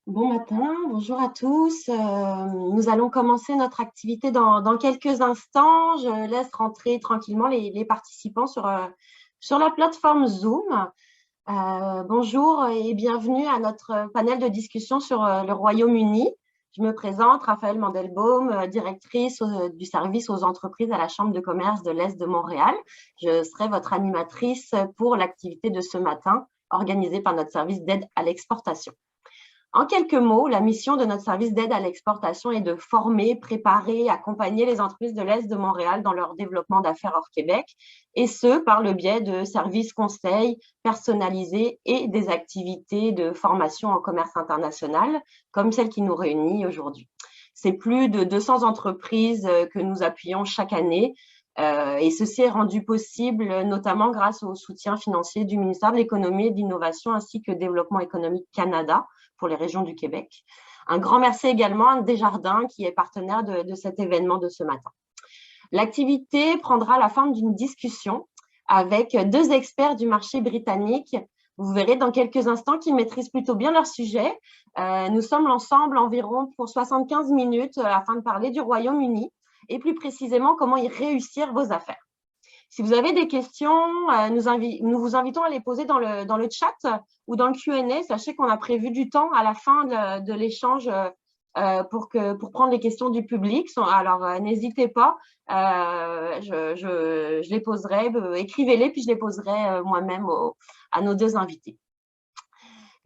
Bon matin, bonjour à tous. Nous allons commencer notre activité dans quelques instants. Je laisse rentrer tranquillement les participants sur la plateforme Zoom. Bonjour et bienvenue à notre panel de discussion sur le Royaume-Uni. Je me présente, Raphaël Mandelbaum, directrice du service aux entreprises à la Chambre de commerce de l'Est de Montréal. Je serai votre animatrice pour l'activité de ce matin organisée par notre service d'aide à l'exportation. En quelques mots, la mission de notre service d'aide à l'exportation est de former, préparer, accompagner les entreprises de l'Est de Montréal dans leur développement d'affaires hors Québec, et ce, par le biais de services conseils personnalisés et des activités de formation en commerce international, comme celle qui nous réunit aujourd'hui. C'est plus de 200 entreprises que nous appuyons chaque année, et ceci est rendu possible notamment grâce au soutien financier du ministère de l'Économie et de l'Innovation ainsi que Développement économique Canada pour les régions du Québec. Un grand merci également à Desjardins qui est partenaire de cet événement de ce matin. L'activité prendra la forme d'une discussion avec deux experts du marché britannique. Vous verrez dans quelques instants qu'ils maîtrisent plutôt bien leur sujet. Nous sommes ensemble environ pour 75 minutes afin de parler du Royaume-Uni et plus précisément comment y réussir vos affaires. Si vous avez des questions, nous vous invitons à les poser dans le chat ou dans le Q&A. Sachez qu'on a prévu du temps à la fin de l'échange pour prendre les questions du public. Alors, n'hésitez pas, je les poserai, écrivez-les, puis je les poserai moi-même à nos deux invités.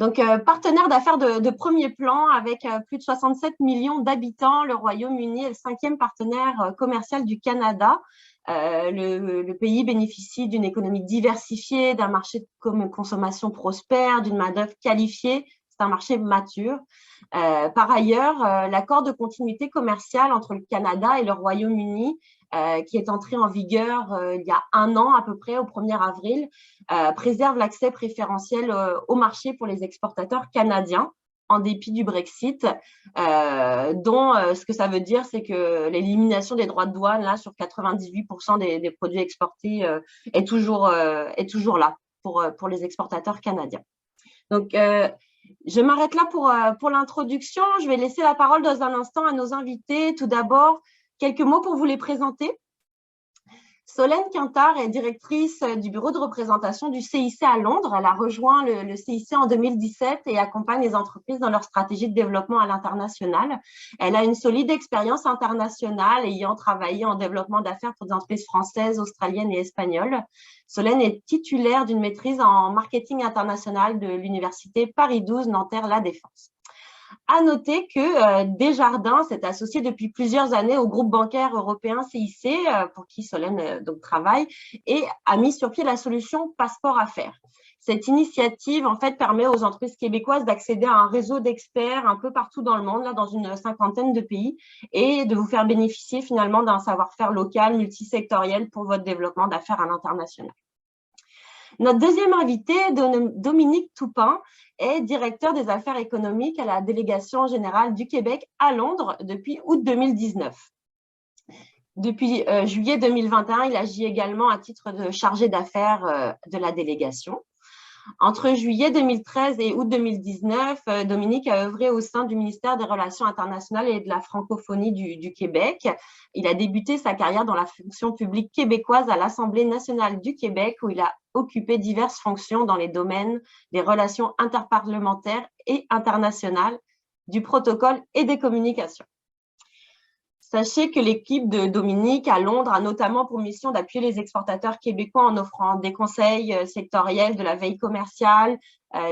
Donc, partenaire d'affaires de premier plan avec plus de 67 millions d'habitants, le Royaume-Uni est le 5e partenaire commercial du Canada. Le pays bénéficie d'une économie diversifiée, d'un marché de consommation prospère, d'une main-d'œuvre qualifiée. C'est un marché mature. Par ailleurs, l'accord de continuité commerciale entre le Canada et le Royaume-Uni, qui est entré en vigueur il y a un an à peu près, au 1er avril, préserve l'accès préférentiel au marché pour les exportateurs canadiens, en dépit du Brexit, dont ce que ça veut dire, c'est que l'élimination des droits de douane là, sur 98% des produits exportés est toujours là pour les exportateurs canadiens. Donc, je m'arrête là pour l'introduction. Je vais laisser la parole dans un instant à nos invités. Tout d'abord, quelques mots pour vous les présenter. Solène Quintard est directrice du bureau de représentation du CIC à Londres. Elle a rejoint le CIC en 2017 et accompagne les entreprises dans leur stratégie de développement à l'international. Elle a une solide expérience internationale ayant travaillé en développement d'affaires pour des entreprises françaises, australiennes et espagnoles. Solène est titulaire d'une maîtrise en marketing international de l'université Paris 12 Nanterre-La Défense. À noter que Desjardins s'est associé depuis plusieurs années au groupe bancaire européen CIC, pour qui Solène donc travaille, et a mis sur pied la solution Passeport Affaires. Cette initiative, en fait, permet aux entreprises québécoises d'accéder à un réseau d'experts un peu partout dans le monde, là, dans une cinquantaine de pays, et de vous faire bénéficier finalement d'un savoir-faire local, multisectoriel pour votre développement d'affaires à l'international. Notre deuxième invité, Dominique Toupin, est directeur des affaires économiques à la délégation générale du Québec à Londres depuis août 2019. Depuis juillet 2021, il agit également à titre de chargé d'affaires de la délégation. Entre juillet 2013 et août 2019, Dominique a œuvré au sein du ministère des Relations internationales et de la francophonie du Québec. Il a débuté sa carrière dans la fonction publique québécoise à l'Assemblée nationale du Québec, où il a occupé diverses fonctions dans les domaines des relations interparlementaires et internationales, du protocole et des communications. Sachez que l'équipe de Dominique à Londres a notamment pour mission d'appuyer les exportateurs québécois en offrant des conseils sectoriels de la veille commerciale.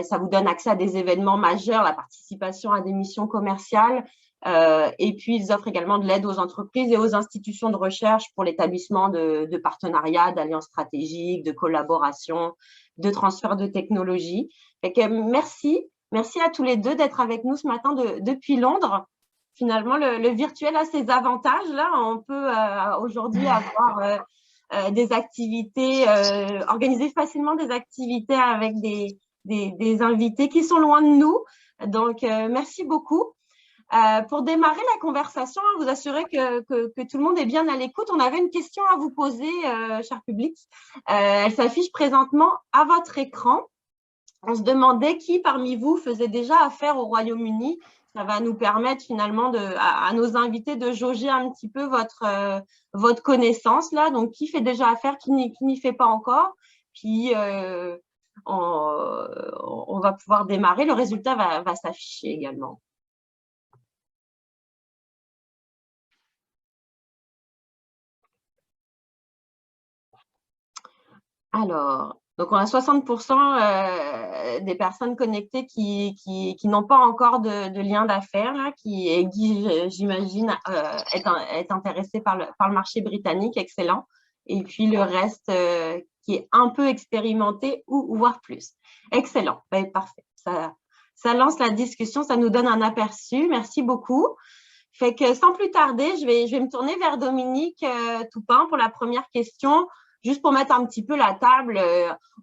Ça vous donne accès à des événements majeurs, la participation à des missions commerciales. Et puis, ils offrent également de l'aide aux entreprises et aux institutions de recherche pour l'établissement de partenariats, d'alliances stratégiques, de collaboration, de transfert de technologie. Merci à tous les deux d'être avec nous ce matin depuis Londres. Finalement, le virtuel a ses avantages. Là, on peut aujourd'hui avoir des activités, organiser facilement des activités avec des invités qui sont loin de nous. Donc, merci beaucoup. Pour démarrer la conversation, vous assurer que tout le monde est bien à l'écoute. On avait une question à vous poser, cher public. Elle s'affiche présentement à votre écran. on se demandait qui parmi vous faisait déjà affaire au Royaume-Uni. Ça va nous permettre finalement à nos invités de jauger un petit peu votre connaissance là. Donc, qui fait déjà affaire, qui n'y fait pas encore. Puis, on va pouvoir démarrer. Le résultat va s'afficher également. Alors, donc on a 60% des personnes connectées qui n'ont pas encore de lien d'affaires, qui j'imagine, est intéressé par le marché britannique, excellent. Et puis le reste qui est un peu expérimenté ou voire plus. Excellent, ben, parfait. Ça lance la discussion, ça nous donne un aperçu. Merci beaucoup. Fait que sans plus tarder, je vais me tourner vers Dominique Toupin pour la première question. Juste pour mettre un petit peu la table,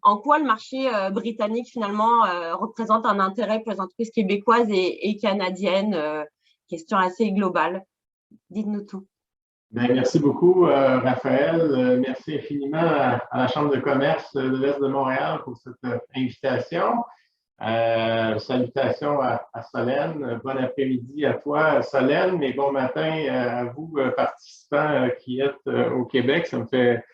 en quoi le marché britannique finalement représente un intérêt pour les entreprises québécoises et canadiennes. Question assez globale. Dites-nous tout. Bien, merci beaucoup, Raphaël. Merci infiniment à la Chambre de commerce de l'Est de Montréal pour cette invitation. Salutations à Solène. Bon après-midi à toi, Solène, et bon matin à vous, participants qui êtes au Québec. Ça me fait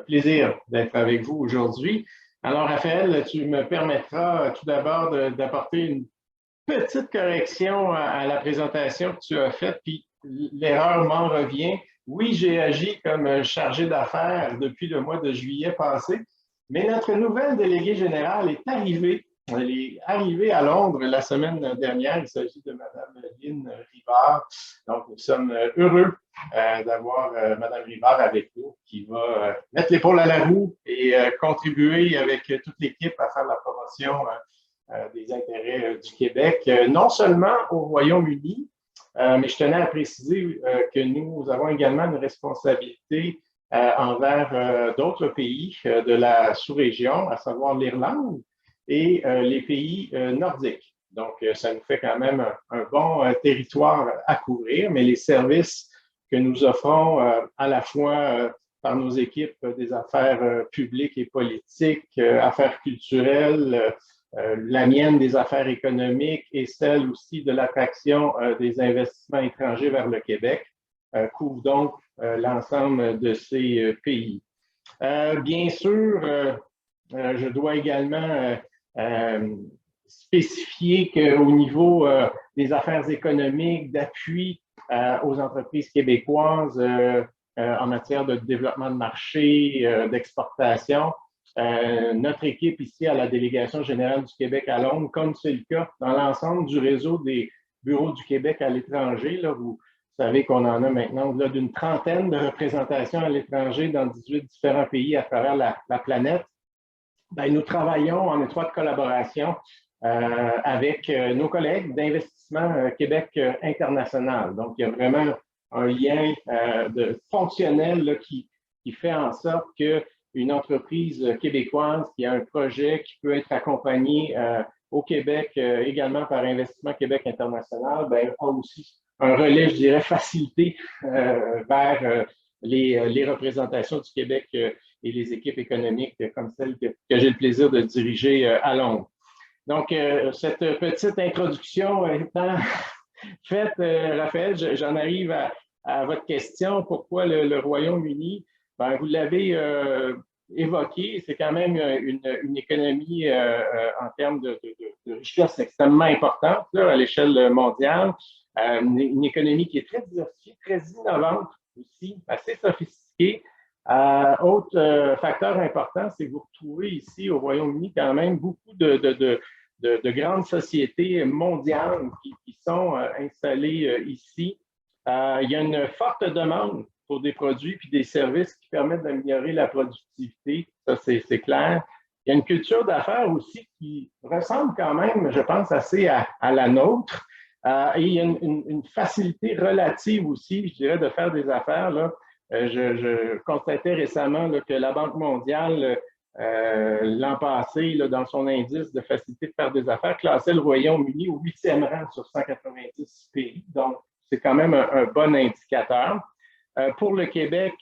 plaisir d'être avec vous aujourd'hui. Alors, Raphaël, tu me permettras tout d'abord d'apporter une petite correction à la présentation que tu as faite, puis l'erreur m'en revient. Oui, j'ai agi comme chargé d'affaires depuis le mois de juillet passé, mais notre nouvelle déléguée générale est arrivée. Elle est arrivée à Londres la semaine dernière. Il s'agit de Mme Lynne Rivard. Donc, nous sommes heureux d'avoir Mme Rivard avec nous qui va mettre l'épaule à la roue et contribuer avec toute l'équipe à faire la promotion des intérêts du Québec, non seulement au Royaume-Uni, mais je tenais à préciser que nous avons également une responsabilité envers d'autres pays de la sous-région, à savoir l'Irlande et les pays nordiques. Donc, ça nous fait quand même un bon territoire à couvrir, mais les services que nous offrons à la fois par nos équipes des affaires publiques et politiques, affaires culturelles, la mienne des affaires économiques et celle aussi de l'attraction des investissements étrangers vers le Québec, couvre donc l'ensemble de ces pays. Bien sûr, je dois également spécifier qu'au niveau des affaires économiques, d'appui aux entreprises québécoises en matière de développement de marché, d'exportation, notre équipe ici à la Délégation générale du Québec à Londres, comme c'est le cas dans l'ensemble du réseau des bureaux du Québec à l'étranger, vous savez qu'on en a maintenant au-delà d'une trentaine de représentations à l'étranger dans 18 différents pays à travers la planète. Bien, nous travaillons en étroite collaboration avec nos collègues d'Investissement Québec International. Donc, il y a vraiment un lien fonctionnel là, qui fait en sorte qu'une entreprise québécoise qui a un projet qui peut être accompagné au Québec également par Investissement Québec International, bien, a aussi un relais, je dirais, facilité vers les représentations du Québec et les équipes économiques comme celle que j'ai le plaisir de diriger à Londres. Donc, cette petite introduction étant faite, Raphaël, j'en arrive à votre question. Pourquoi le Royaume-Uni? Ben, vous l'avez évoqué, c'est quand même une économie en termes de richesse extrêmement importante là, à l'échelle mondiale. Une économie qui est très diversifiée, très innovante aussi, assez sophistiquée. Autre facteur important, c'est que vous retrouvez ici au Royaume-Uni quand même beaucoup de grandes sociétés mondiales qui sont installées ici. Il y a une forte demande pour des produits puis des services qui permettent d'améliorer la productivité. Ça, c'est clair. Il y a une culture d'affaires aussi qui ressemble quand même, je pense, assez à la nôtre. Et il y a une facilité relative aussi, je dirais, de faire des affaires. Là. Je constatais récemment là, que la Banque mondiale, l'an passé, là, dans son indice de facilité de faire des affaires, classait le Royaume-Uni au 8e rang sur 190 pays. Donc, c'est quand même un bon indicateur. Pour le Québec,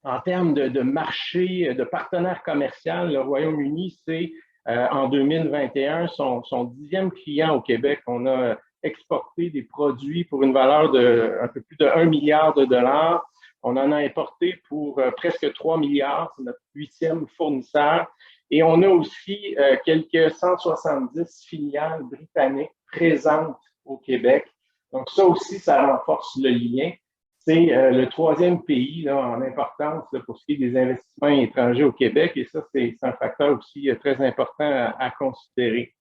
en termes de marché, de partenaire commercial, le Royaume-Uni, c'est en 2021, son 10e client au Québec. On a exporté des produits pour une valeur de un peu plus de 1 milliard de dollars. On en a importé pour presque 3 milliards. C'est notre 8e fournisseur. Et on a aussi quelques 170 filiales britanniques présentes au Québec. Donc, ça aussi, ça renforce le lien. C'est le 3e pays là, en importance là, pour ce qui est des investissements étrangers au Québec. Et ça, c'est un facteur aussi très important à considérer.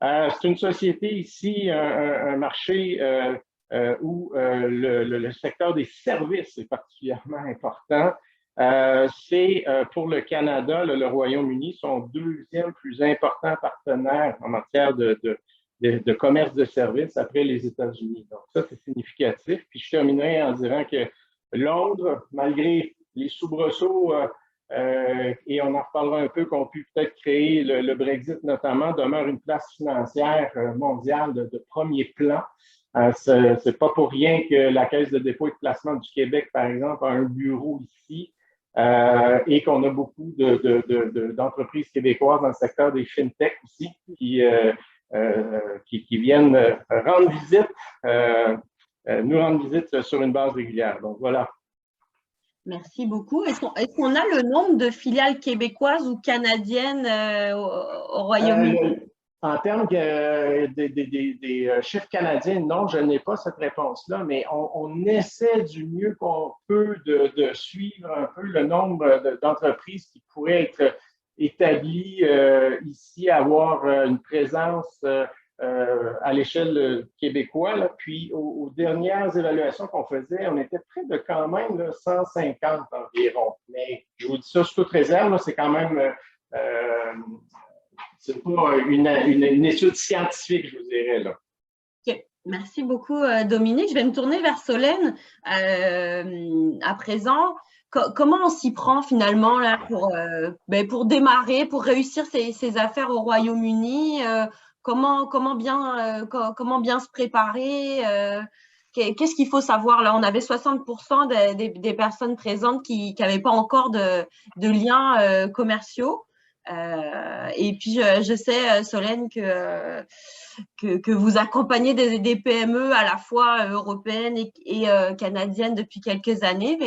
C'est une société ici, un marché où le secteur des services est particulièrement important. C'est pour le Canada, le Royaume-Uni, son 2e plus important partenaire en matière de commerce de services après les États-Unis. Donc ça, c'est significatif. Puis je terminerai en disant que Londres, malgré les soubresauts, et on en reparlera un peu, qu'on pu peut-être créer le Brexit notamment, demeure une place financière mondiale de premier plan. C'est pas pour rien que la Caisse de dépôt et de placement du Québec, par exemple, a un bureau ici et qu'on a beaucoup d'entreprises québécoises dans le secteur des fintech aussi qui viennent rendre visite, nous rendre visite sur une base régulière. Donc voilà. Merci beaucoup. Est-ce qu'on a le nombre de filiales québécoises ou canadiennes au Royaume-Uni? En termes des chiffres canadiens, non, je n'ai pas cette réponse-là, mais on essaie du mieux qu'on peut de suivre un peu le nombre d'entreprises qui pourraient être établies ici, avoir une présence à l'échelle québécoise. Là. Puis, aux dernières évaluations qu'on faisait, on était près de quand même là, 150 environ. Mais je vous dis ça sous toute réserve, c'est quand même... c'est pas une étude scientifique, je vous dirais. Là. Okay. Merci beaucoup, Dominique. Je vais me tourner vers Solène à présent. Comment on s'y prend finalement là, pour démarrer, pour réussir ses affaires au Royaume-Uni comment bien se préparer qu'est-ce qu'il faut savoir là? On avait 60% des personnes présentes qui n'avaient pas encore de liens commerciaux. Et puis, je sais, Solène, que vous accompagnez des PME à la fois européennes et canadiennes depuis quelques années.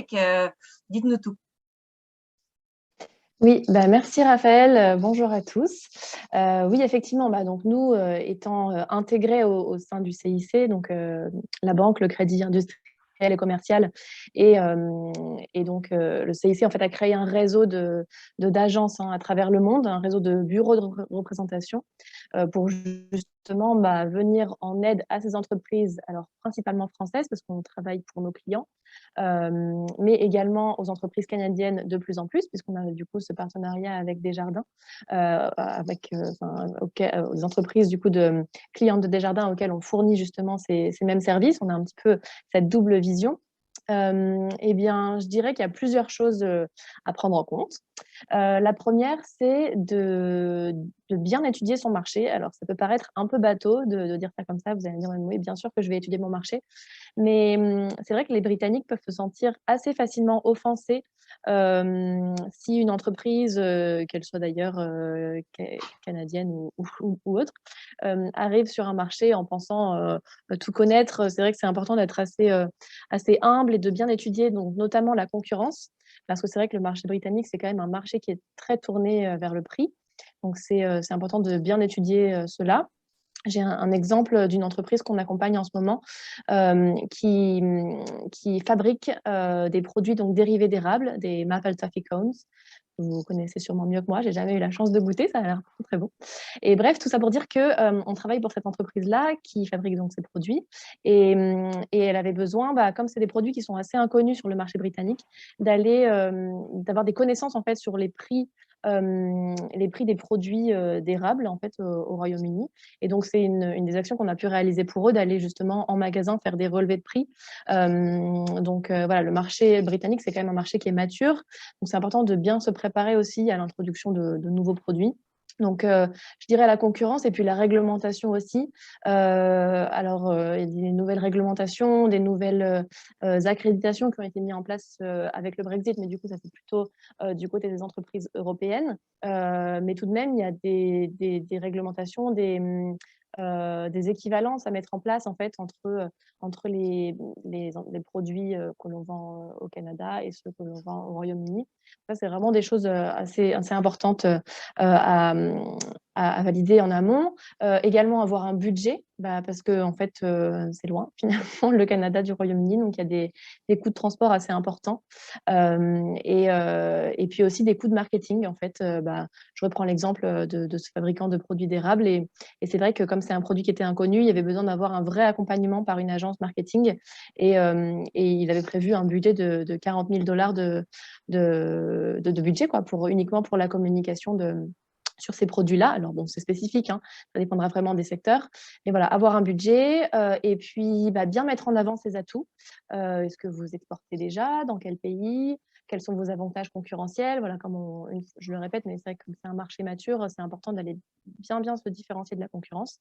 Dites-nous tout. Oui, merci Raphaël, bonjour à tous. Oui, effectivement, donc nous, étant intégrés au sein du CIC, donc la banque, le crédit industriel et commercial, et donc le CIC en fait a créé un réseau d'agences à travers le monde, un réseau de bureaux de représentation pour justement venir en aide à ces entreprises, alors principalement françaises parce qu'on travaille pour nos clients, mais également aux entreprises canadiennes de plus en plus, puisqu'on a du coup ce partenariat avec Desjardins, aux entreprises du coup de clientes de Desjardins auxquelles on fournit justement ces mêmes services. On a un petit peu cette double vision. Eh bien, je dirais qu'il y a plusieurs choses à prendre en compte. La première, c'est de bien étudier son marché. Alors, ça peut paraître un peu bateau de dire ça comme ça. Vous allez me dire, oui, bien sûr que je vais étudier mon marché. Mais c'est vrai que les Britanniques peuvent se sentir assez facilement offensés si une entreprise, qu'elle soit d'ailleurs canadienne ou autre, arrive sur un marché en pensant tout connaître. C'est vrai que c'est important d'être assez humble et de bien étudier, donc, notamment la concurrence, parce que c'est vrai que le marché britannique, c'est quand même un marché qui est très tourné vers le prix. Donc, c'est important de bien étudier cela. J'ai un exemple d'une entreprise qu'on accompagne en ce moment qui fabrique des produits donc, dérivés d'érable, des maple toffee cones. Vous connaissez sûrement mieux que moi, j'ai jamais eu la chance de goûter, ça a l'air très bon. Et bref, tout ça pour dire qu'on travaille pour cette entreprise-là qui fabrique donc ces produits et elle avait besoin, comme c'est des produits qui sont assez inconnus sur le marché britannique, d'avoir des connaissances en fait sur les prix des produits d'érable en fait au Royaume-Uni. Et donc c'est une des actions qu'on a pu réaliser pour eux, d'aller justement en magasin faire des relevés de prix. Donc voilà, le marché britannique, c'est quand même un marché qui est mature, donc c'est important de bien se préparer aussi à l'introduction de nouveaux produits. Donc, je dirais la concurrence et puis la réglementation aussi. Alors, il y a des nouvelles réglementations, des nouvelles accréditations qui ont été mises en place avec le Brexit, mais du coup, ça c'est plutôt du côté des entreprises européennes. Mais tout de même, il y a des réglementations, des équivalences à mettre en place en fait entre les produits que l'on vend au Canada et ceux que l'on vend au Royaume-Uni. Ça, c'est vraiment des choses assez importantes à, à valider en amont. Également avoir un budget, parce que en fait, c'est loin finalement le Canada du Royaume-Uni, donc il y a des coûts de transport assez importants. Et puis aussi des coûts de marketing. En fait, je reprends l'exemple de ce fabricant de produits d'érable et c'est vrai que comme c'est un produit qui était inconnu, il y avait besoin d'avoir un vrai accompagnement par une agence marketing et il avait prévu un budget de 40 000 $ de budget quoi, uniquement pour la communication sur ces produits-là. Alors bon, c'est spécifique, hein, ça dépendra vraiment des secteurs. Mais voilà, avoir un budget et puis bien mettre en avant ses atouts. Est-ce que vous exportez déjà? Dans quel pays? Quels sont vos avantages concurrentiels? Voilà, je le répète, mais c'est vrai que comme c'est un marché mature, c'est important d'aller bien se différencier de la concurrence.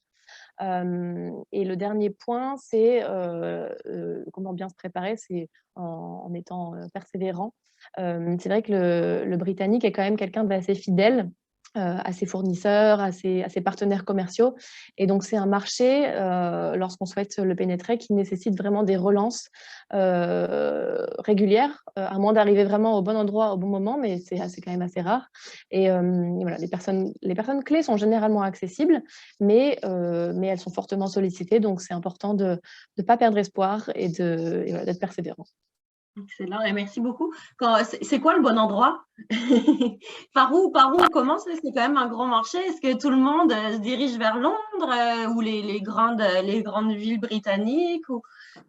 Et le dernier point, c'est comment bien se préparer, c'est en étant persévérant. C'est vrai que le Britannique est quand même quelqu'un d'assez fidèle à ses fournisseurs, à ses partenaires commerciaux. Et donc, c'est un marché, lorsqu'on souhaite le pénétrer, qui nécessite vraiment des relances régulières, à moins d'arriver vraiment au bon endroit au bon moment, mais c'est quand même assez rare. Et voilà, les personnes clés sont généralement accessibles, mais elles sont fortement sollicitées. Donc, c'est important de ne pas perdre espoir et voilà, d'être persévérant. Excellent, et merci beaucoup. C'est quoi le bon endroit? Par où on commence? C'est quand même un grand marché. Est-ce que tout le monde se dirige vers Londres ou les grandes villes britanniques?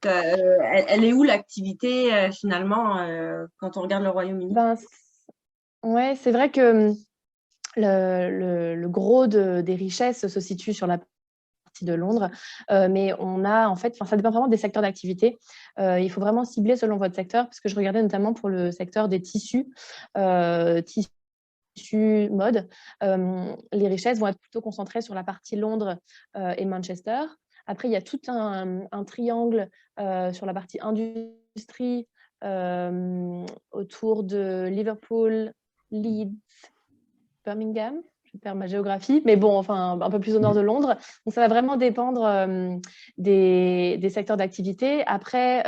Elle est où l'activité finalement quand on regarde le Royaume-Uni? Ouais, c'est vrai que le gros des richesses se situe sur la partie de Londres, mais on a en fait, ça dépend vraiment des secteurs d'activité. Il faut vraiment cibler selon votre secteur, parce que je regardais notamment pour le secteur des tissus mode. Les richesses vont être plutôt concentrées sur la partie Londres et Manchester. Après, il y a tout un triangle sur la partie industrie autour de Liverpool, Leeds, Birmingham. Je perds ma géographie, mais bon, enfin, un peu plus au nord de Londres. Donc, ça va vraiment dépendre des secteurs d'activité. Après,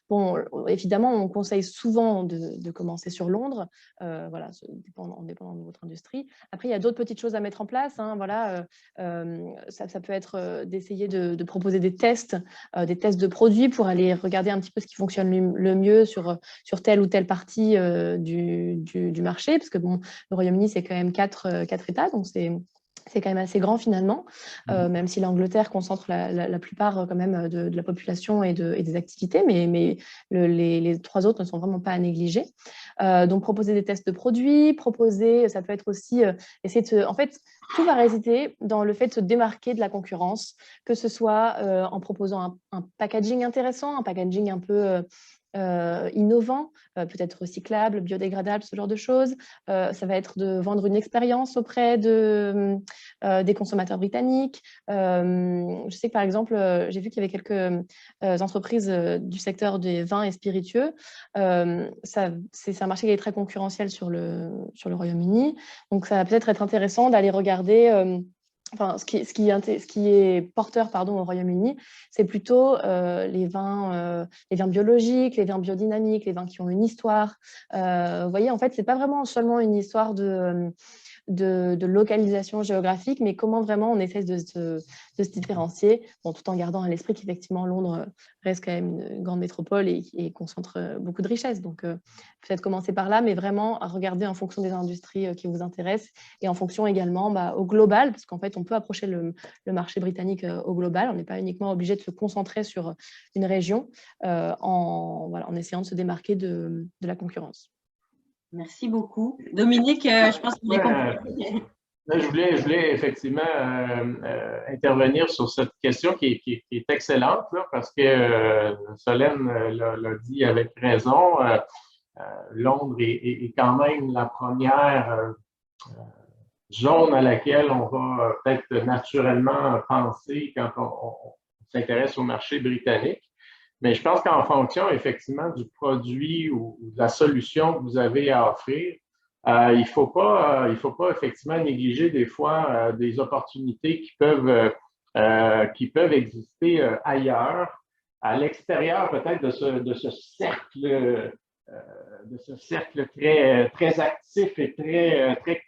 bon, évidemment, on conseille souvent de commencer sur Londres, voilà, en dépendant de votre industrie. Après, il y a d'autres petites choses à mettre en place. Hein, voilà, ça peut être d'essayer de proposer des tests de produits pour aller regarder un petit peu ce qui fonctionne le mieux sur telle ou telle partie du marché, parce que bon, le Royaume-Uni, c'est quand même quatre États, donc c'est quand même assez grand finalement, même si l'Angleterre concentre la plupart quand même de la population et des activités, mais les trois autres ne sont vraiment pas à négliger. Donc proposer des tests de produits, ça peut être aussi essayer en fait, tout va résider dans le fait de se démarquer de la concurrence, que ce soit en proposant un packaging intéressant, un packaging un peu innovant, peut-être recyclable, biodégradable, ce genre de choses. Ça va être de vendre une expérience auprès des consommateurs britanniques. Je sais que par exemple, j'ai vu qu'il y avait quelques entreprises du secteur des vins et spiritueux. C'est un marché qui est très concurrentiel sur le Royaume-Uni. Donc, ça va peut-être être intéressant d'aller regarder enfin, ce qui est porteur au Royaume-Uni, c'est plutôt les vins biologiques, les vins biodynamiques, les vins qui ont une histoire. Vous voyez, en fait, ce n'est pas vraiment seulement une histoire de localisation géographique, mais comment vraiment on essaie de se différencier, bon, tout en gardant à l'esprit qu'effectivement Londres reste quand même une grande métropole et concentre beaucoup de richesses. Donc peut-être commencer par là, mais vraiment à regarder en fonction des industries qui vous intéressent et en fonction également au global, parce qu'en fait on peut approcher le marché britannique au global, on n'est pas uniquement obligé de se concentrer sur une région en essayant de se démarquer de la concurrence. Merci beaucoup. Dominique, je pense qu'on est compris. Je voulais effectivement intervenir sur cette question qui est excellente, là, parce que Solène l'a dit avec raison. Londres est quand même la première zone à laquelle on va peut-être naturellement penser quand on s'intéresse au marché britannique. Mais je pense qu'en fonction, effectivement, du produit ou de la solution que vous avez à offrir, il ne faut pas effectivement négliger des fois des opportunités qui peuvent exister ailleurs, à l'extérieur peut-être de ce cercle très, très actif et très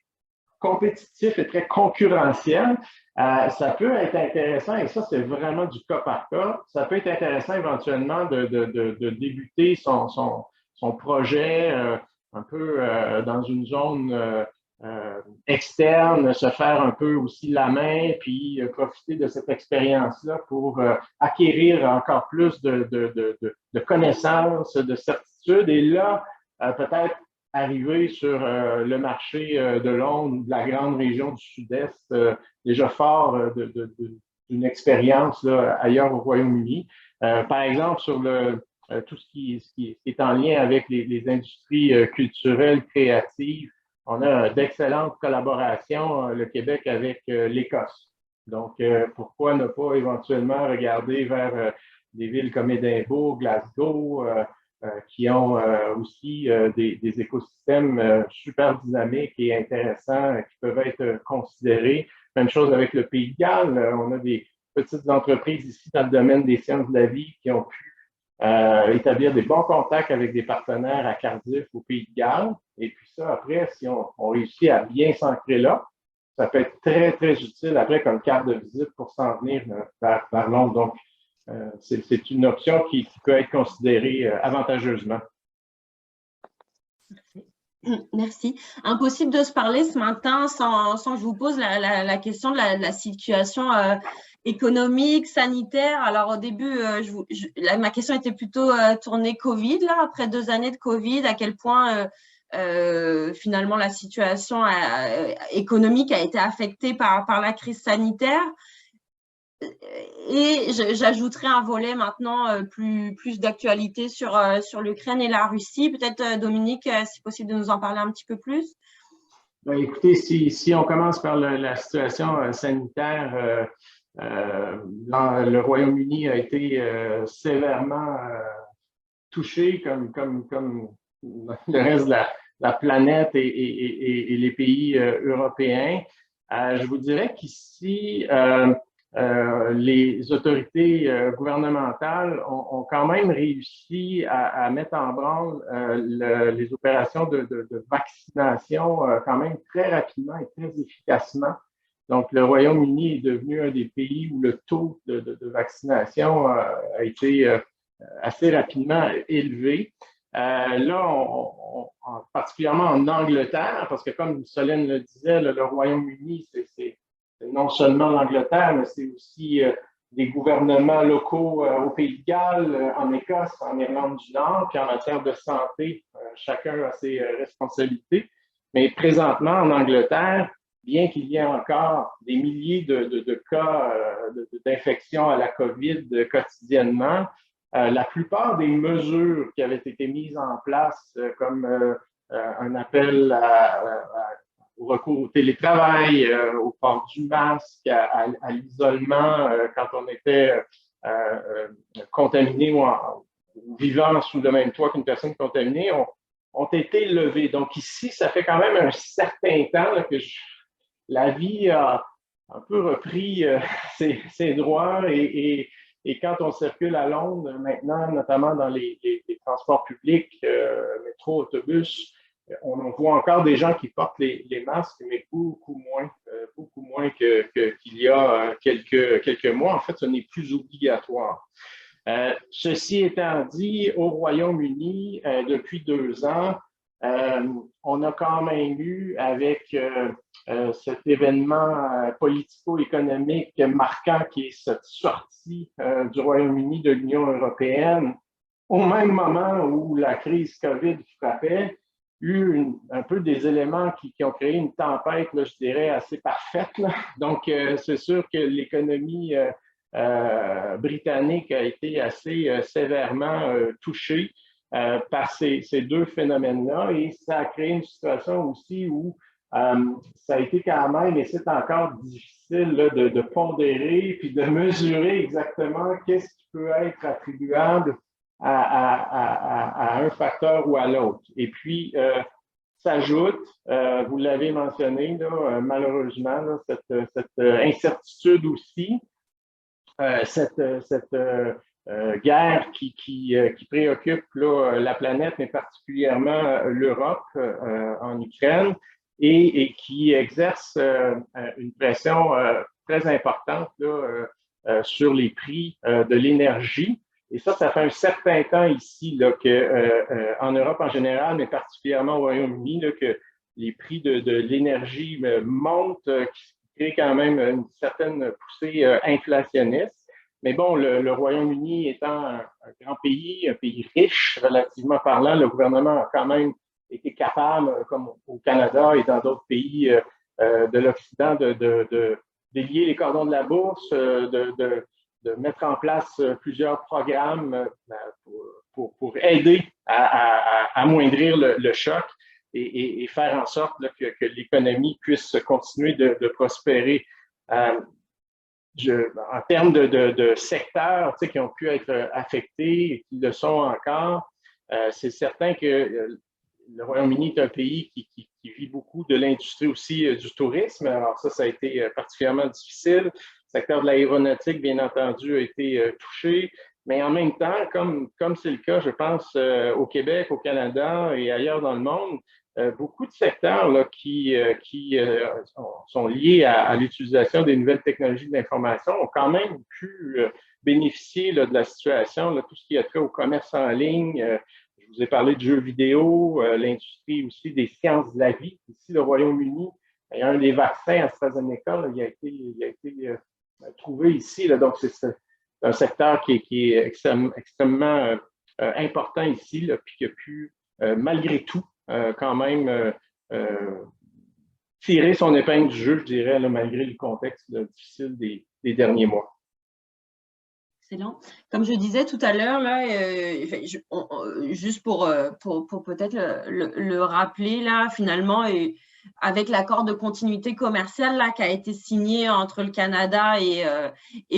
compétitif et très concurrentiel. Ça peut être intéressant, et ça, c'est vraiment du cas par cas. Ça peut être intéressant éventuellement de débuter son projet un peu dans une zone externe, se faire un peu aussi la main, puis profiter de cette expérience-là pour acquérir encore plus de connaissances, de certitudes. Et là, peut-être arriver sur le marché de Londres ou de la grande région du Sud-Est, déjà fort d'une expérience là, ailleurs au Royaume-Uni. Par exemple, sur tout ce qui est en lien avec les industries culturelles, créatives, on a d'excellentes collaborations, le Québec avec l'Écosse. Donc, pourquoi ne pas éventuellement regarder vers des villes comme Édimbourg, Glasgow, qui ont aussi des écosystèmes super dynamiques et intéressants qui peuvent être considérés. Même chose avec le Pays de Galles. On a des petites entreprises ici dans le domaine des sciences de la vie qui ont pu établir des bons contacts avec des partenaires à Cardiff, au Pays de Galles. Et puis ça, après, si on réussit à bien s'ancrer là, ça peut être très, très utile après comme carte de visite pour s'en venir vers Londres. Donc, c'est une option qui peut être considérée avantageusement. Merci. Impossible de se parler ce matin sans que je vous pose la question de la situation économique, sanitaire. Alors au début, ma question était plutôt tournée Covid, là, après 2 années de Covid, à quel point finalement la situation économique a été affectée par la crise sanitaire. Et j'ajouterai un volet maintenant plus d'actualité sur l'Ukraine et la Russie. Peut-être, Dominique, si possible de nous en parler un petit peu plus. Ben, écoutez, si on commence par la situation sanitaire, le Royaume-Uni a été sévèrement touché comme le reste de la planète et les pays européens. Je vous dirais qu'ici, les autorités gouvernementales ont quand même réussi à mettre en branle les opérations de vaccination quand même très rapidement et très efficacement. Donc, le Royaume-Uni est devenu un des pays où le taux de vaccination a été assez rapidement élevé. Là, particulièrement en Angleterre, parce que comme Solène le disait, le Royaume-Uni, c'est non seulement l'Angleterre, mais c'est aussi des gouvernements locaux au Pays de Galles, en Écosse, en Irlande du Nord, puis en matière de santé, chacun a ses responsabilités. Mais présentement, en Angleterre, bien qu'il y ait encore des milliers de cas d'infection à la COVID quotidiennement, la plupart des mesures qui avaient été mises en place, comme un appel au recours au télétravail, au port du masque, à l'isolement quand on était contaminé ou vivant sous le même toit qu'une personne contaminée, ont été levées. Donc ici, ça fait quand même un certain temps là, que la vie a un peu repris ses droits et quand on circule à Londres maintenant, notamment dans les transports publics, métro, autobus, on voit encore des gens qui portent les masques, mais beaucoup moins qu'il y a quelques mois. En fait, ce n'est plus obligatoire. Ceci étant dit, au Royaume-Uni, depuis 2 ans, on a quand même eu avec cet événement politico-économique marquant qui est cette sortie du Royaume-Uni de l'Union européenne, au même moment où la crise COVID frappait, eu un peu des éléments qui ont créé une tempête, là, je dirais, assez parfaite. Là. Donc, c'est sûr que l'économie britannique a été assez sévèrement touchée par ces 2 phénomènes-là et ça a créé une situation aussi où Ça a été quand même, et c'est encore difficile là, de pondérer puis de mesurer exactement qu'est-ce qui peut être attribuable à un facteur ou à l'autre. Et puis, s'ajoute, vous l'avez mentionné, là, malheureusement, là, cette incertitude aussi, cette guerre qui préoccupe là, la planète, mais particulièrement l'Europe en Ukraine, et qui exerce une pression très importante là, sur les prix de l'énergie. Et ça fait un certain temps ici là, que, en Europe en général, mais particulièrement au Royaume-Uni, là, que les prix de l'énergie montent, qui crée quand même une certaine poussée inflationniste. Mais bon, le Royaume-Uni étant un grand pays, un pays riche relativement parlant, le gouvernement a quand même été capable, comme au Canada et dans d'autres pays de l'Occident, de délier les cordons de la bourse, de mettre en place plusieurs programmes pour aider à amoindrir le choc et faire en sorte là, que l'économie puisse continuer de prospérer. En termes de secteurs qui ont pu être affectés et qui le sont encore, c'est certain que le Royaume-Uni est un pays qui vit beaucoup de l'industrie aussi du tourisme. Alors ça a été particulièrement difficile. Le secteur de l'aéronautique, bien entendu, a été touché. Mais en même temps, comme c'est le cas, je pense, au Québec, au Canada et ailleurs dans le monde, beaucoup de secteurs là, qui sont liés à l'utilisation des nouvelles technologies de l'information ont quand même pu bénéficier là, de la situation, là, tout ce qui a trait au commerce en ligne. Je vous ai parlé de jeux vidéo, l'industrie aussi des sciences de la vie. Ici, le Royaume-Uni, il y a un des vaccins AstraZeneca, là, il a été trouvé ici. Là, donc, c'est un secteur qui est extrêmement important ici, là, puis qui a pu, malgré tout, quand même tirer son épingle du jeu, je dirais, là, malgré le contexte là, difficile des derniers mois. Excellent. Comme je disais tout à l'heure, là, juste pour peut-être le rappeler, là, finalement, avec l'accord de continuité commerciale là, qui a été signé entre le Canada et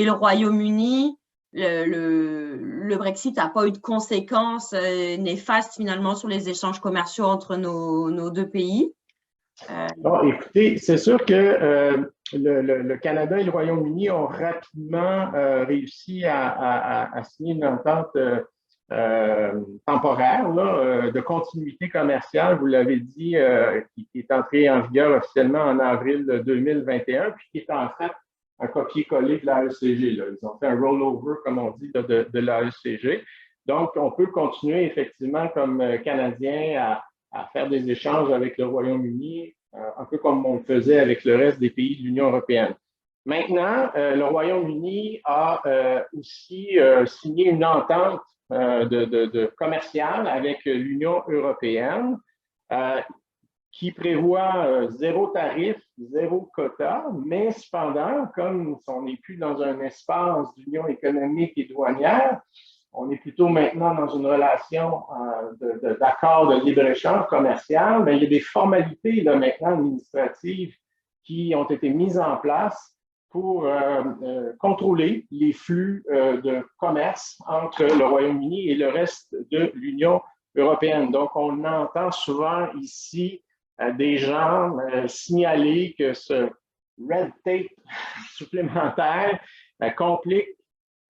le Royaume-Uni, le Brexit n'a pas eu de conséquences néfastes finalement sur les échanges commerciaux entre nos deux pays. Bon, écoutez, c'est sûr que le Canada et le Royaume-Uni ont rapidement réussi à signer une entente temporaire là, de continuité commerciale, vous l'avez dit, qui est entrée en vigueur officiellement en avril 2021, puis qui est en fait un copier-coller de l'AECG. Ils ont fait un rollover, comme on dit, de l'AECG. Donc, on peut continuer effectivement comme Canadiens à faire des échanges avec le Royaume-Uni, un peu comme on le faisait avec le reste des pays de l'Union européenne. Maintenant, le Royaume-Uni a aussi signé une entente commerciale avec l'Union européenne qui prévoit zéro tarif, zéro quota, mais cependant, comme on n'est plus dans un espace d'union économique et douanière, on est plutôt maintenant dans une relation d'accord de libre-échange commercial, mais il y a des formalités là, maintenant administratives qui ont été mises en place pour contrôler les flux de commerce entre le Royaume-Uni et le reste de l'Union européenne. Donc, on entend souvent ici des gens signaler que ce red tape supplémentaire complique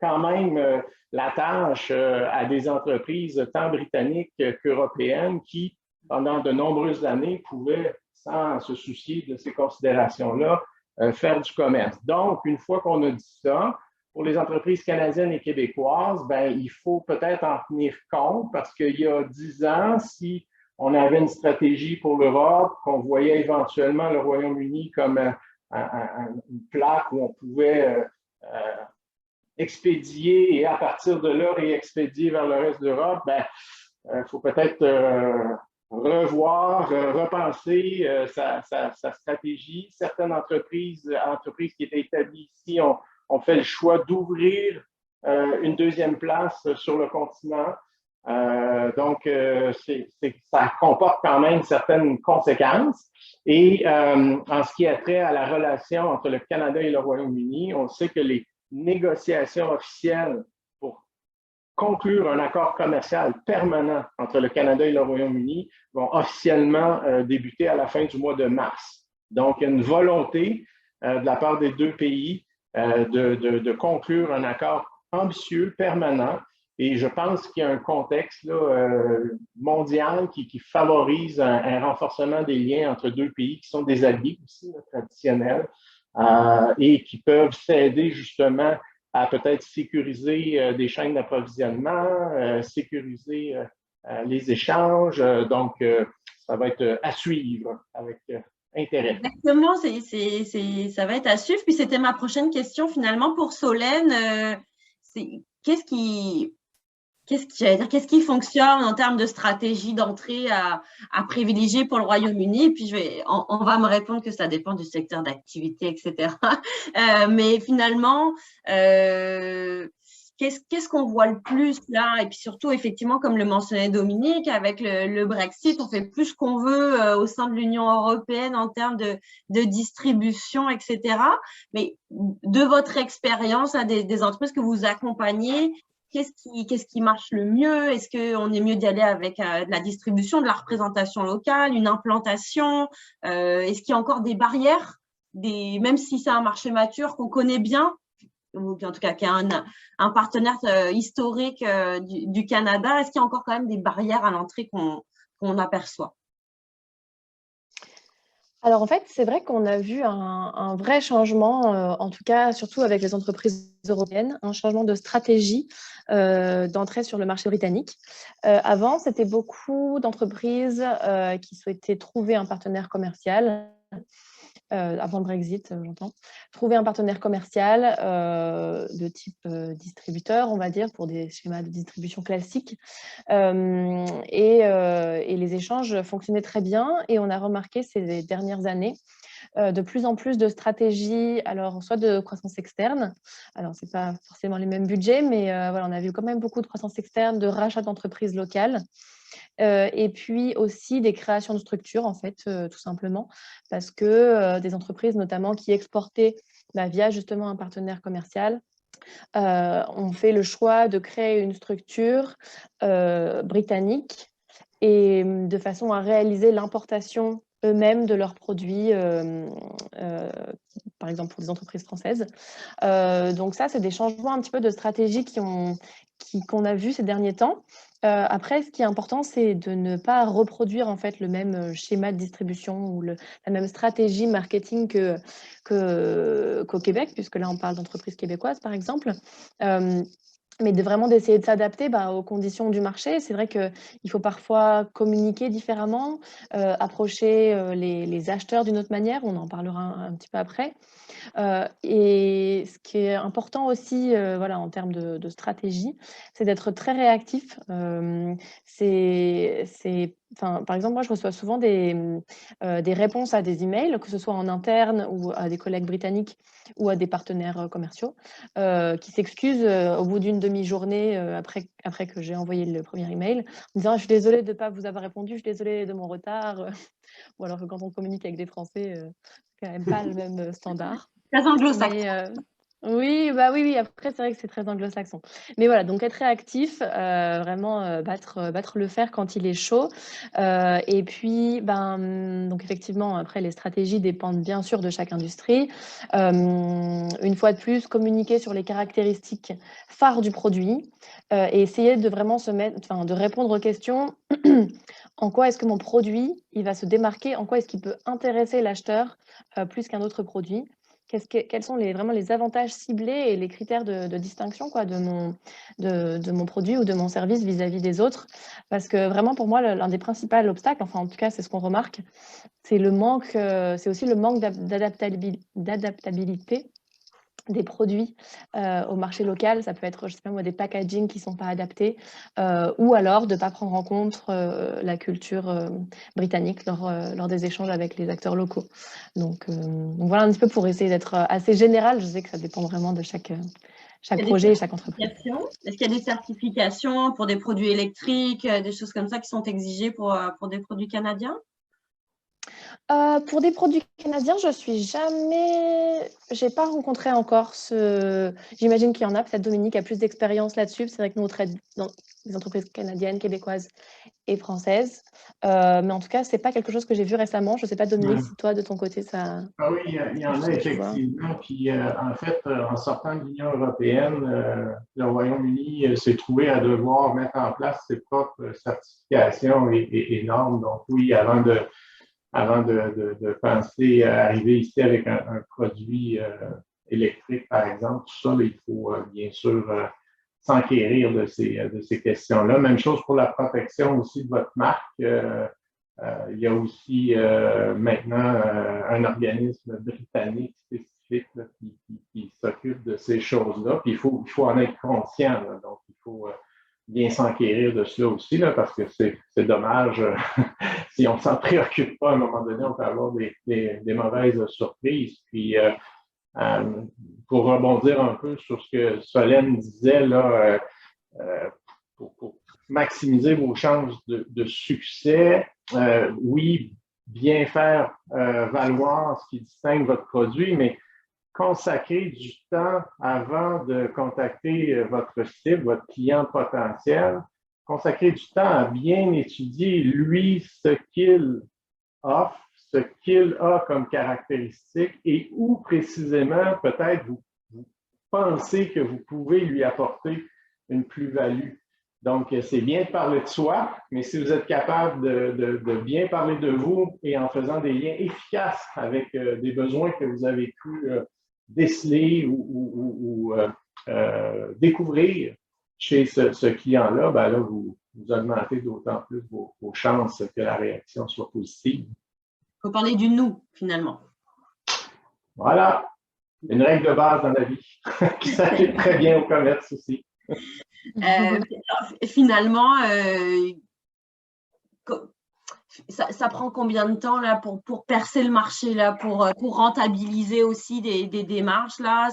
quand même la tâche à des entreprises tant britanniques qu'européennes qui, pendant de nombreuses années, pouvaient, sans se soucier de ces considérations-là, faire du commerce. Donc, une fois qu'on a dit ça, pour les entreprises canadiennes et québécoises, ben, il faut peut-être en tenir compte parce qu'il y a 10 ans, si on avait une stratégie pour l'Europe, qu'on voyait éventuellement le Royaume-Uni comme une plaque où on pouvait expédier et à partir de là réexpédier vers le reste de l'Europe, il faut peut-être revoir, repenser sa stratégie. Certaines entreprises qui étaient établies ici ont fait le choix d'ouvrir une deuxième place sur le continent. Donc, ça comporte quand même certaines conséquences. Et en ce qui a trait à la relation entre le Canada et le Royaume-Uni, on sait que les négociations officielles pour conclure un accord commercial permanent entre le Canada et le Royaume-Uni vont officiellement débuter à la fin du mois de mars. Donc, il y a une volonté de la part des deux pays de conclure un accord ambitieux, permanent. Et je pense qu'il y a un contexte là, mondial qui favorise un renforcement des liens entre deux pays qui sont des alliés aussi là, traditionnels et qui peuvent s'aider justement à peut-être sécuriser des chaînes d'approvisionnement, sécuriser les échanges. Donc, ça va être à suivre avec intérêt. Exactement, ça va être à suivre. Puis c'était ma prochaine question finalement pour Solène. Qu'est-ce qui fonctionne en termes de stratégie d'entrée à privilégier pour le Royaume-Uni? Et puis, on va me répondre que ça dépend du secteur d'activité, etc. Mais finalement, qu'est-ce qu'on voit le plus là? Et puis surtout, effectivement, comme le mentionnait Dominique, avec le Brexit, on fait plus qu'on veut au sein de l'Union européenne en termes de distribution, etc. Mais de votre expérience, des entreprises que vous accompagnez, qu'est-ce qui marche le mieux? Est-ce qu'on est mieux d'y aller avec de la distribution, de la représentation locale, une implantation? Est-ce qu'il y a encore des barrières, même si c'est un marché mature qu'on connaît bien, ou en tout cas qui est un partenaire historique du Canada, est-ce qu'il y a encore quand même des barrières à l'entrée qu'on aperçoit? Alors en fait, c'est vrai qu'on a vu un vrai changement, en tout cas surtout avec les entreprises européennes, un changement de stratégie d'entrée sur le marché britannique. Avant, c'était beaucoup d'entreprises qui souhaitaient trouver un partenaire commercial. Avant le Brexit, j'entends, trouver un partenaire commercial de type distributeur, on va dire, pour des schémas de distribution classiques. Et les échanges fonctionnaient très bien. Et on a remarqué ces dernières années de plus en plus de stratégies, alors soit de croissance externe, alors c'est pas forcément les mêmes budgets, mais voilà, on a vu quand même beaucoup de croissance externe, de rachat d'entreprises locales. Et puis aussi des créations de structures, en fait, tout simplement, parce que des entreprises, notamment, qui exportaient via justement un partenaire commercial, ont fait le choix de créer une structure britannique et de façon à réaliser l'importation eux-mêmes de leurs produits, par exemple pour des entreprises françaises. Donc ça, c'est des changements un petit peu de stratégie qu'on a vu ces derniers temps. Après, ce qui est important, c'est de ne pas reproduire en fait le même schéma de distribution ou la même stratégie marketing qu'au Québec, puisque là, on parle d'entreprises québécoises, par exemple. Mais vraiment d'essayer de s'adapter aux conditions du marché. C'est vrai qu'il faut parfois communiquer différemment, approcher les acheteurs d'une autre manière. On en parlera un petit peu après. Et ce qui est important aussi voilà, en termes de stratégie, c'est d'être très réactif. Par exemple, moi, je reçois souvent des réponses à des emails, que ce soit en interne ou à des collègues britanniques ou à des partenaires commerciaux, qui s'excusent au bout d'une demi-journée après que j'ai envoyé le premier email, en disant « Je suis désolée de ne pas vous avoir répondu, je suis désolée de mon retard ». Ou alors que quand on communique avec des Français, c'est quand même pas le même standard. Très anglo-saxon. Oui, oui. Après, c'est vrai que c'est très anglo-saxon. Mais voilà, donc être réactif, vraiment battre le fer quand il est chaud. Et puis, donc effectivement, après, les stratégies dépendent bien sûr de chaque industrie. Une fois de plus, communiquer sur les caractéristiques phares du produit et essayer de vraiment de répondre aux questions. En quoi est-ce que mon produit, il va se démarquer? En quoi est-ce qu'il peut intéresser l'acheteur plus qu'un autre produit? Quels sont vraiment les avantages ciblés et les critères de distinction de mon produit ou de mon service vis-à-vis des autres? Parce que vraiment, pour moi, l'un des principaux obstacles, enfin en tout cas, c'est ce qu'on remarque, c'est aussi le manque d'adaptabilité des produits au marché local. Ça peut être, je sais pas moi, des packaging qui ne sont pas adaptés ou alors de ne pas prendre en compte la culture britannique lors des échanges avec les acteurs locaux. Donc voilà un petit peu pour essayer d'être assez général. Je sais que ça dépend vraiment de chaque chaque projet et chaque entreprise. Est-ce qu'il y a des certifications pour des produits électriques, des choses comme ça qui sont exigées pour des produits canadiens? Pour des produits canadiens, j'ai pas rencontré encore j'imagine qu'il y en a, peut-être Dominique a plus d'expérience là-dessus. C'est vrai que nous, on traite dans des entreprises canadiennes, québécoises et françaises. Mais en tout cas, c'est pas quelque chose que j'ai vu récemment. Je sais pas, Dominique, si toi, de ton côté, ça… Ah oui, il y en a effectivement. Puis en fait, en sortant de l'Union européenne, le Royaume-Uni s'est trouvé à devoir mettre en place ses propres certifications et normes. Donc oui, avant de penser à arriver ici avec un produit électrique, par exemple, tout ça, il faut bien sûr s'enquérir de ces questions-là. Même chose pour la protection aussi de votre marque. Il y a aussi maintenant un organisme britannique spécifique là, qui s'occupe de ces choses-là. Puis il faut en être conscient. Là. Donc, il faut bien s'enquérir de cela aussi, là, parce que c'est dommage. Si on ne s'en préoccupe pas, à un moment donné, on peut avoir des mauvaises surprises. Puis, pour rebondir un peu sur ce que Solène disait, là, pour maximiser vos chances de succès, oui, bien faire valoir ce qui distingue votre produit, mais consacrer du temps avant de contacter votre cible, votre client potentiel, consacrer du temps à bien étudier, lui, ce qu'il offre, ce qu'il a comme caractéristique et où précisément peut-être vous pensez que vous pouvez lui apporter une plus-value. Donc, c'est bien de parler de soi, mais si vous êtes capable de bien parler de vous et en faisant des liens efficaces avec des besoins que vous avez pu déceler ou découvrir chez ce client-là, ben là, vous augmentez d'autant plus vos chances que la réaction soit positive. Il faut parler du nous, finalement. Voilà, une règle de base dans la vie qui s'applique très bien au commerce aussi. Finalement, ça prend combien de temps là pour percer le marché là, pour rentabiliser aussi des démarches là,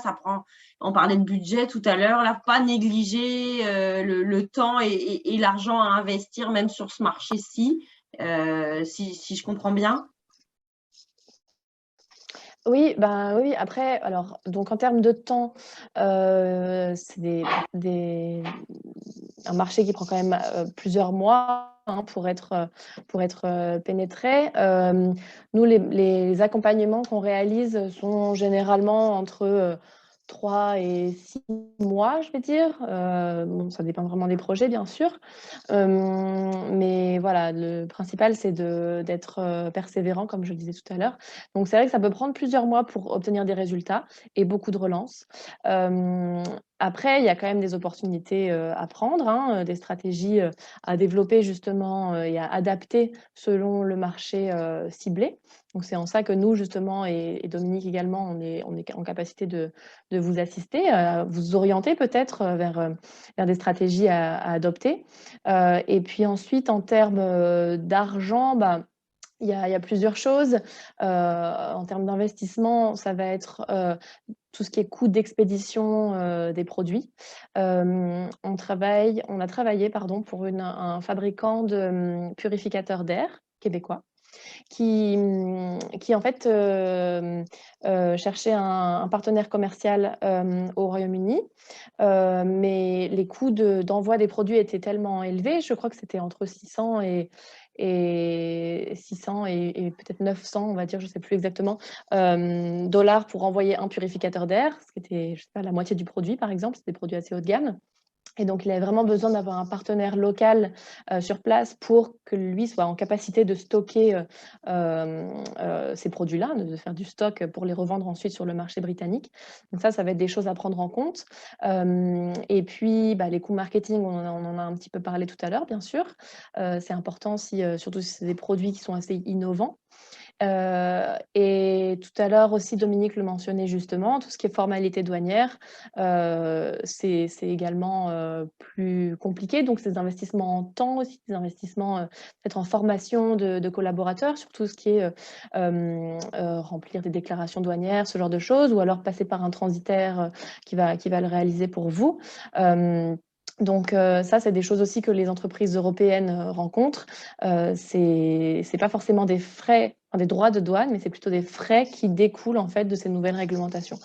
on parlait de budget tout à l'heure, là, pas négliger le temps et l'argent à investir même sur ce marché-ci, si je comprends bien. Oui, ben oui, après, alors, donc en termes de temps, c'est un marché qui prend quand même plusieurs mois pour être pénétré. Nous, les accompagnements qu'on réalise sont généralement entre 3 et 6 mois, je vais dire. Bon, ça dépend vraiment des projets, bien sûr. Mais voilà, le principal, c'est d'être persévérant, comme je le disais tout à l'heure. Donc, c'est vrai que ça peut prendre plusieurs mois pour obtenir des résultats et beaucoup de relances. Après, il y a quand même des opportunités à prendre, des stratégies à développer justement et à adapter selon le marché ciblé. Donc, c'est en ça que nous, justement, et Dominique également, on est en capacité de vous assister, vous orienter peut-être vers des stratégies à adopter. Et puis ensuite, en termes d'argent, il y a plusieurs choses. En termes d'investissement, ça va être tout ce qui est coût d'expédition des produits. On a travaillé pour un fabricant de purificateurs d'air québécois qui en fait cherchait un partenaire commercial au Royaume-Uni. Mais les coûts d'envoi des produits étaient tellement élevés, je crois que c'était entre 600 et peut-être 900, on va dire, je ne sais plus exactement, dollars pour envoyer un purificateur d'air, ce qui était, je sais pas, la moitié du produit, par exemple. C'est des produits assez haut de gamme. Et donc, il avait vraiment besoin d'avoir un partenaire local sur place pour que lui soit en capacité de stocker ces produits-là, de faire du stock pour les revendre ensuite sur le marché britannique. Donc ça va être des choses à prendre en compte. Et puis, les coûts marketing, on en a un petit peu parlé tout à l'heure, bien sûr. C'est important, surtout si c'est des produits qui sont assez innovants. Et tout à l'heure aussi, Dominique le mentionnait justement, tout ce qui est formalité douanière, c'est également plus compliqué. Donc, c'est des investissements en temps aussi, des investissements peut-être en formation de collaborateurs, sur tout ce qui est remplir des déclarations douanières, ce genre de choses, ou alors passer par un transitaire qui va le réaliser pour vous. Donc ça, c'est des choses aussi que les entreprises européennes rencontrent. C'est pas forcément des frais, des droits de douane, mais c'est plutôt des frais qui découlent en fait de ces nouvelles réglementations.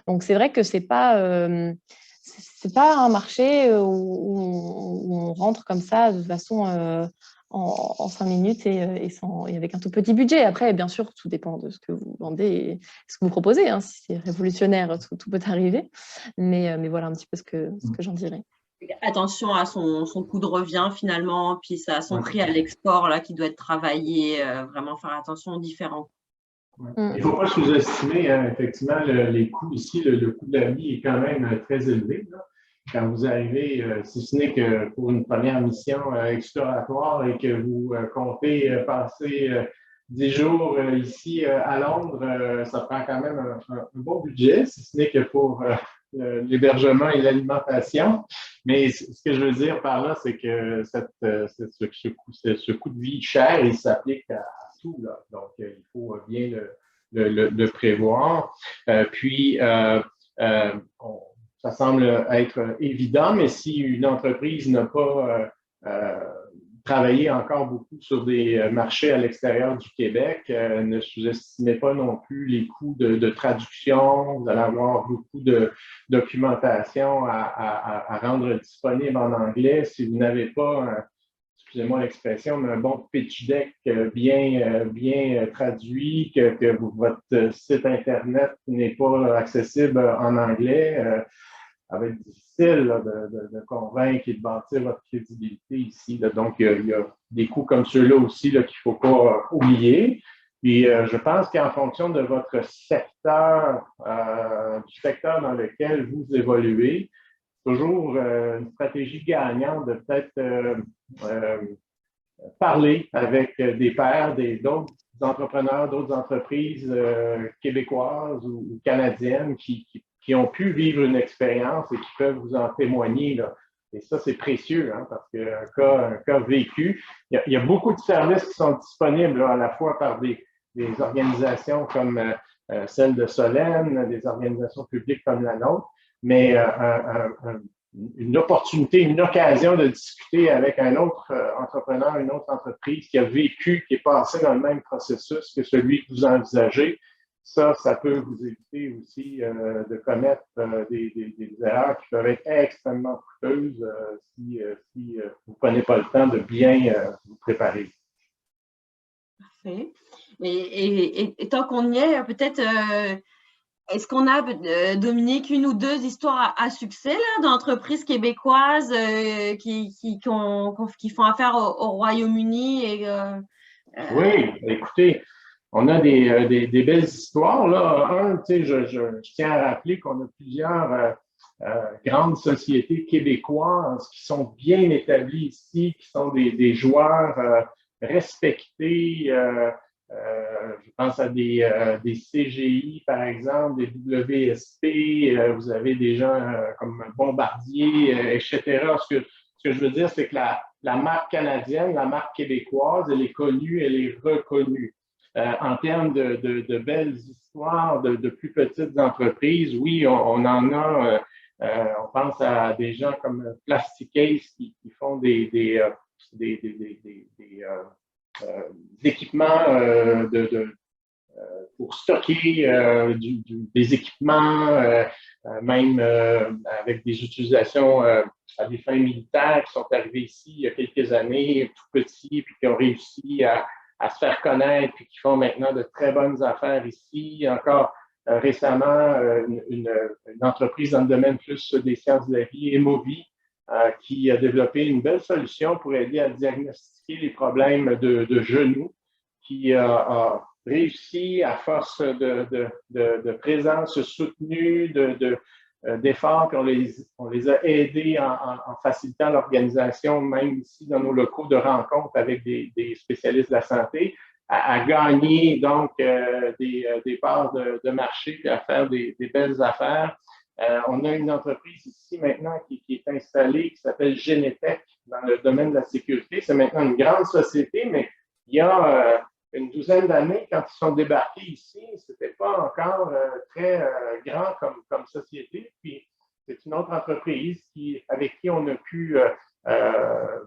Donc c'est vrai que c'est pas un marché où on rentre comme ça de façon en 5 minutes et avec un tout petit budget. Après, bien sûr, tout dépend de ce que vous vendez et ce que vous proposez. Hein. Si c'est révolutionnaire, tout peut arriver. Mais voilà un petit peu ce que j'en dirais. Attention à son coût de revient finalement, puis à son prix à l'export là qui doit être travaillé, vraiment faire attention aux différents. Il ne faut pas sous-estimer effectivement les coûts ici. Le coût de la vie est quand même très élevé. Là. Quand vous arrivez, si ce n'est que pour une première mission exploratoire et que vous comptez passer 10 jours ici à Londres, ça prend quand même un bon budget, si ce n'est que pour l'hébergement et l'alimentation. Mais ce que je veux dire par là, c'est que ce coût de vie cher, il s'applique à tout. Là. Donc, il faut bien le prévoir. Ça semble être évident, mais si une entreprise n'a pas travaillé encore beaucoup sur des marchés à l'extérieur du Québec, ne sous-estimez pas non plus les coûts de traduction. Vous allez avoir beaucoup de documentation à rendre disponible en anglais. Si vous n'avez pas, excusez-moi l'expression, mais un bon pitch deck bien traduit, que votre site Internet n'est pas accessible en anglais, ça va être difficile là, de convaincre et de bâtir votre crédibilité ici. Là. Donc, il y a des coûts comme ceux-là aussi qu'il ne faut pas oublier. Puis, je pense qu'en fonction de votre secteur, du secteur dans lequel vous évoluez, toujours une stratégie gagnante de peut-être parler avec des pairs, d'autres entrepreneurs, d'autres entreprises québécoises ou canadiennes qui ont pu vivre une expérience et qui peuvent vous en témoigner. Là. Et ça, c'est précieux, hein, parce qu'un cas vécu, il y a beaucoup de services qui sont disponibles là, à la fois par des organisations comme celle de Solène, des organisations publiques comme la nôtre, mais une opportunité, une occasion de discuter avec un autre entrepreneur, une autre entreprise qui a vécu, qui est passé dans le même processus que celui que vous envisagez, ça peut vous éviter aussi de commettre des erreurs qui peuvent être extrêmement coûteuses si vous ne prenez pas le temps de bien vous préparer. Parfait. Et tant qu'on y est, peut-être, est-ce qu'on a, Dominique, une ou deux histoires à succès d'entreprises québécoises qui font affaire au Royaume-Uni Oui, écoutez, on a des belles histoires. Là. Je tiens à rappeler qu'on a plusieurs grandes sociétés québécoises qui sont bien établies ici, qui sont des joueurs respectés. Je pense à des CGI, par exemple, des WSP, vous avez des gens comme Bombardier, etc. Ce que je veux dire, c'est que la marque canadienne, la marque québécoise, elle est connue, elle est reconnue. En termes de belles histoires de plus petites entreprises, oui, on en a. On pense à des gens comme Plasticase qui font des équipements pour stocker des équipements, même avec des utilisations à des fins militaires qui sont arrivés ici il y a quelques années, tout petits, puis qui ont réussi à se faire connaître, puis qui font maintenant de très bonnes affaires ici. Encore récemment, une entreprise dans le domaine plus des sciences de la vie, Emovi, qui a développé une belle solution pour aider à diagnostiquer les problèmes de genoux, qui a réussi à force de présence soutenue, d'efforts, puis on les a aidés en facilitant l'organisation, même ici dans nos locaux de rencontres avec des spécialistes de la santé. à gagner donc des parts de marché et à faire des belles affaires. On a une entreprise ici maintenant qui est installée qui s'appelle Genetec dans le domaine de la sécurité. C'est maintenant une grande société, mais il y a une douzaine d'années, quand ils sont débarqués ici, ce n'était pas encore très grand comme société. Puis c'est une autre entreprise avec qui on a pu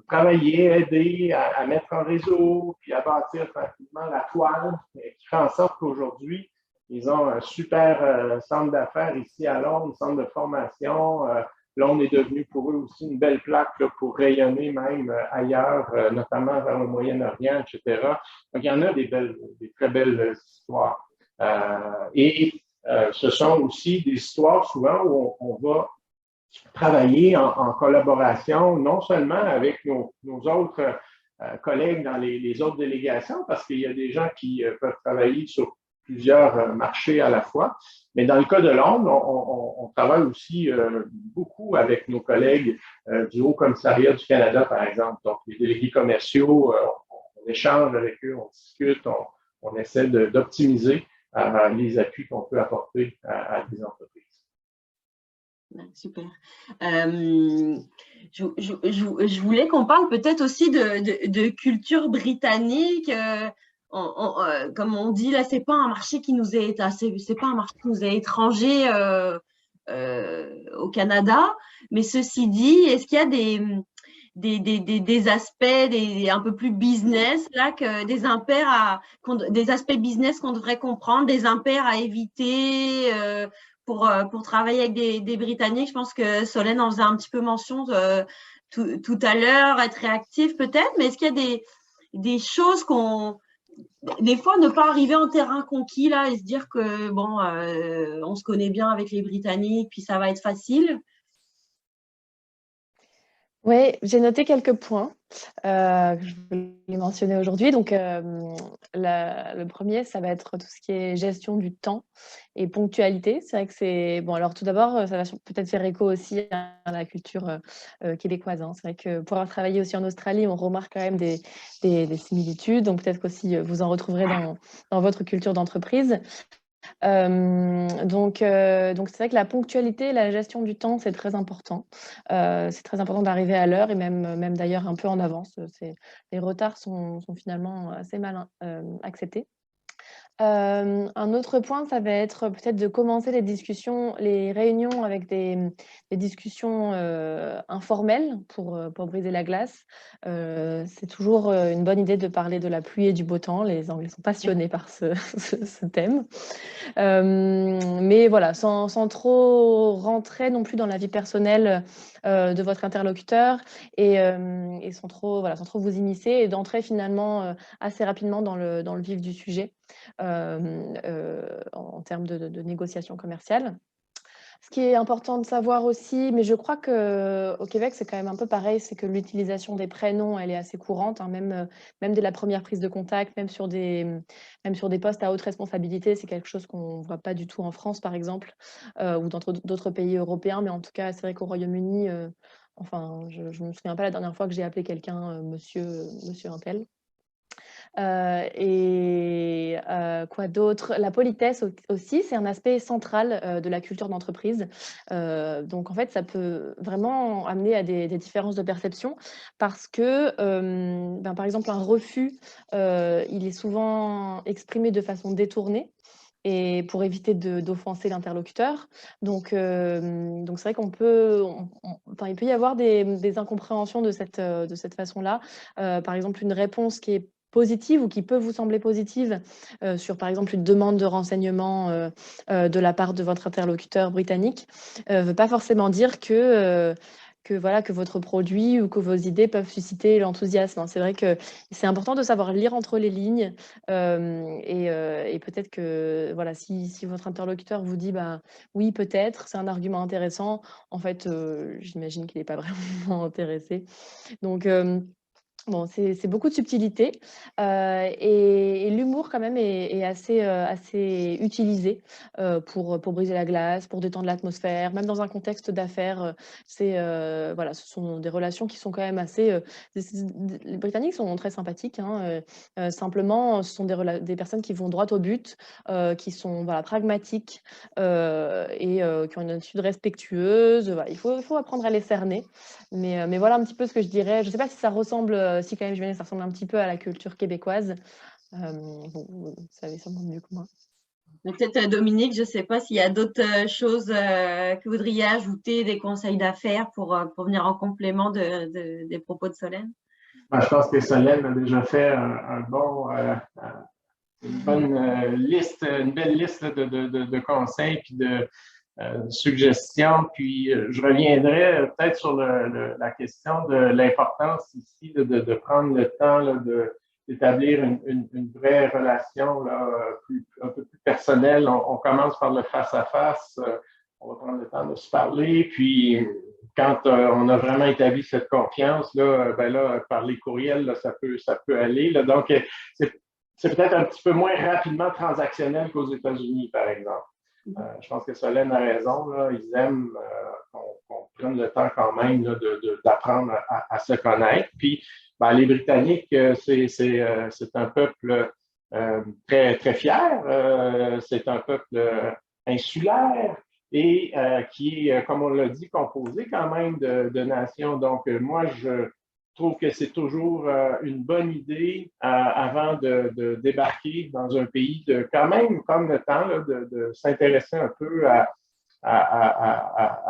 travailler, aider à mettre en réseau, puis à bâtir tranquillement la toile, qui fait en sorte qu'aujourd'hui, ils ont un super centre d'affaires ici à Londres, un centre de formation. Londres est devenu pour eux aussi une belle plaque là, pour rayonner même ailleurs, notamment vers le Moyen-Orient, etc. Donc, il y en a des très belles histoires. Ce sont aussi des histoires souvent où on va travailler en collaboration, non seulement avec nos autres collègues dans les autres délégations, parce qu'il y a des gens qui peuvent travailler sur plusieurs marchés à la fois. Mais dans le cas de Londres, on travaille aussi beaucoup avec nos collègues du Haut-Commissariat du Canada, par exemple. Donc, les délégués commerciaux, on échange avec eux, on discute, on essaie d'optimiser les appuis qu'on peut apporter à des entreprises. Super. Je voulais qu'on parle peut-être aussi de culture britannique. Comme on dit là, c'est pas un marché qui nous est c'est pas un marché qui nous est étranger au Canada. Mais ceci dit, est-ce qu'il y a des aspects un peu plus business là, des aspects business qu'on devrait comprendre, des impairs à éviter pour travailler avec des Britanniques? Je pense que Solène en faisait un petit peu mention tout à l'heure, être réactif peut-être, mais est-ce qu'il y a des choses des fois, ne pas arriver en terrain conquis là et se dire que bon, on se connaît bien avec les Britanniques, puis ça va être facile? Oui, j'ai noté quelques points que je voulais mentionner aujourd'hui. Donc, le premier, ça va être tout ce qui est gestion du temps et ponctualité. C'est vrai que c'est… Bon, alors tout d'abord, ça va peut-être faire écho aussi à la culture québécoise. Hein. C'est vrai que pour avoir travaillé aussi en Australie, on remarque quand même des similitudes. Donc, peut-être qu'aussi vous en retrouverez dans votre culture d'entreprise. Donc c'est vrai que la ponctualité, la gestion du temps, c'est très important. C'est très important d'arriver à l'heure et même d'ailleurs un peu en avance. Les retards sont finalement assez mal acceptés. Un autre point, ça va être peut-être de commencer les réunions avec des discussions informelles pour briser la glace. C'est toujours une bonne idée de parler de la pluie et du beau temps. Les Anglais sont passionnés par ce thème. Mais voilà, sans trop rentrer non plus dans la vie personnelle de votre interlocuteur et sans trop vous immiscer et d'entrer finalement assez rapidement dans le vif du sujet en termes de négociation commerciale. Ce qui est important de savoir aussi, mais je crois qu'au Québec, c'est quand même un peu pareil, c'est que l'utilisation des prénoms, elle est assez courante, hein, même dès la première prise de contact, même sur des postes à haute responsabilité, c'est quelque chose qu'on ne voit pas du tout en France, par exemple, ou dans d'autres pays européens, mais en tout cas, c'est vrai qu'au Royaume-Uni, enfin, je ne me souviens pas la dernière fois que j'ai appelé quelqu'un monsieur untel. Quoi d'autre? La politesse aussi, c'est un aspect central de la culture d'entreprise. Donc en fait, ça peut vraiment amener à des différences de perception parce que, par exemple, un refus, il est souvent exprimé de façon détournée et pour éviter d'offenser l'interlocuteur. Donc c'est vrai qu'il peut y avoir des incompréhensions de cette façon-là. Par exemple, une réponse qui est positive ou qui peut vous sembler positive sur, par exemple, une demande de renseignement de la part de votre interlocuteur britannique, ne veut pas forcément dire que votre produit ou que vos idées peuvent susciter l'enthousiasme. C'est vrai que c'est important de savoir lire entre les lignes et peut-être que voilà, si votre interlocuteur vous dit oui, peut-être, c'est un argument intéressant, en fait, j'imagine qu'il n'est pas vraiment intéressé. Donc Bon, c'est beaucoup de subtilité et l'humour quand même est assez utilisé pour briser la glace, pour détendre l'atmosphère, même dans un contexte d'affaires. Voilà, ce sont des relations qui sont quand même assez. Les Britanniques sont très sympathiques, hein, simplement, ce sont des personnes qui vont droit au but, qui sont voilà, pragmatiques qui ont une attitude respectueuse. Voilà, il faut apprendre à les cerner. Mais voilà un petit peu ce que je dirais. Je ne sais pas si ça ressemble, si quand même je ça ressemble un petit peu à la culture québécoise. Bon, vous savez sûrement mieux que moi. Peut-être Dominique, je ne sais pas s'il y a d'autres choses que vous voudriez ajouter, des conseils d'affaires pour venir en complément des propos de Solène. Ben, je pense que Solène a déjà fait une bonne liste, une belle liste de conseils puis de suggestions. Puis je reviendrai peut-être sur la question de l'importance ici de prendre le temps là, d'établir une vraie relation là, un peu plus personnelle. On commence par le face-à-face. On va prendre le temps de se parler. Puis quand on a vraiment établi cette confiance, là, ben là, par les courriels, là, ça peut aller. Là. Donc, c'est peut-être un petit peu moins rapidement transactionnel qu'aux États-Unis, par exemple. Je pense que Solène a raison. Là. Ils aiment qu'on prenne le temps quand même là, d'apprendre à se connaître. Puis, ben, les Britanniques, c'est un peuple très, très fier. C'est un peuple insulaire et qui est, comme on l'a dit, composé quand même de nations. Donc, moi, je trouve que c'est toujours une bonne idée avant de débarquer dans un pays de quand même prendre le temps là, de s'intéresser un peu à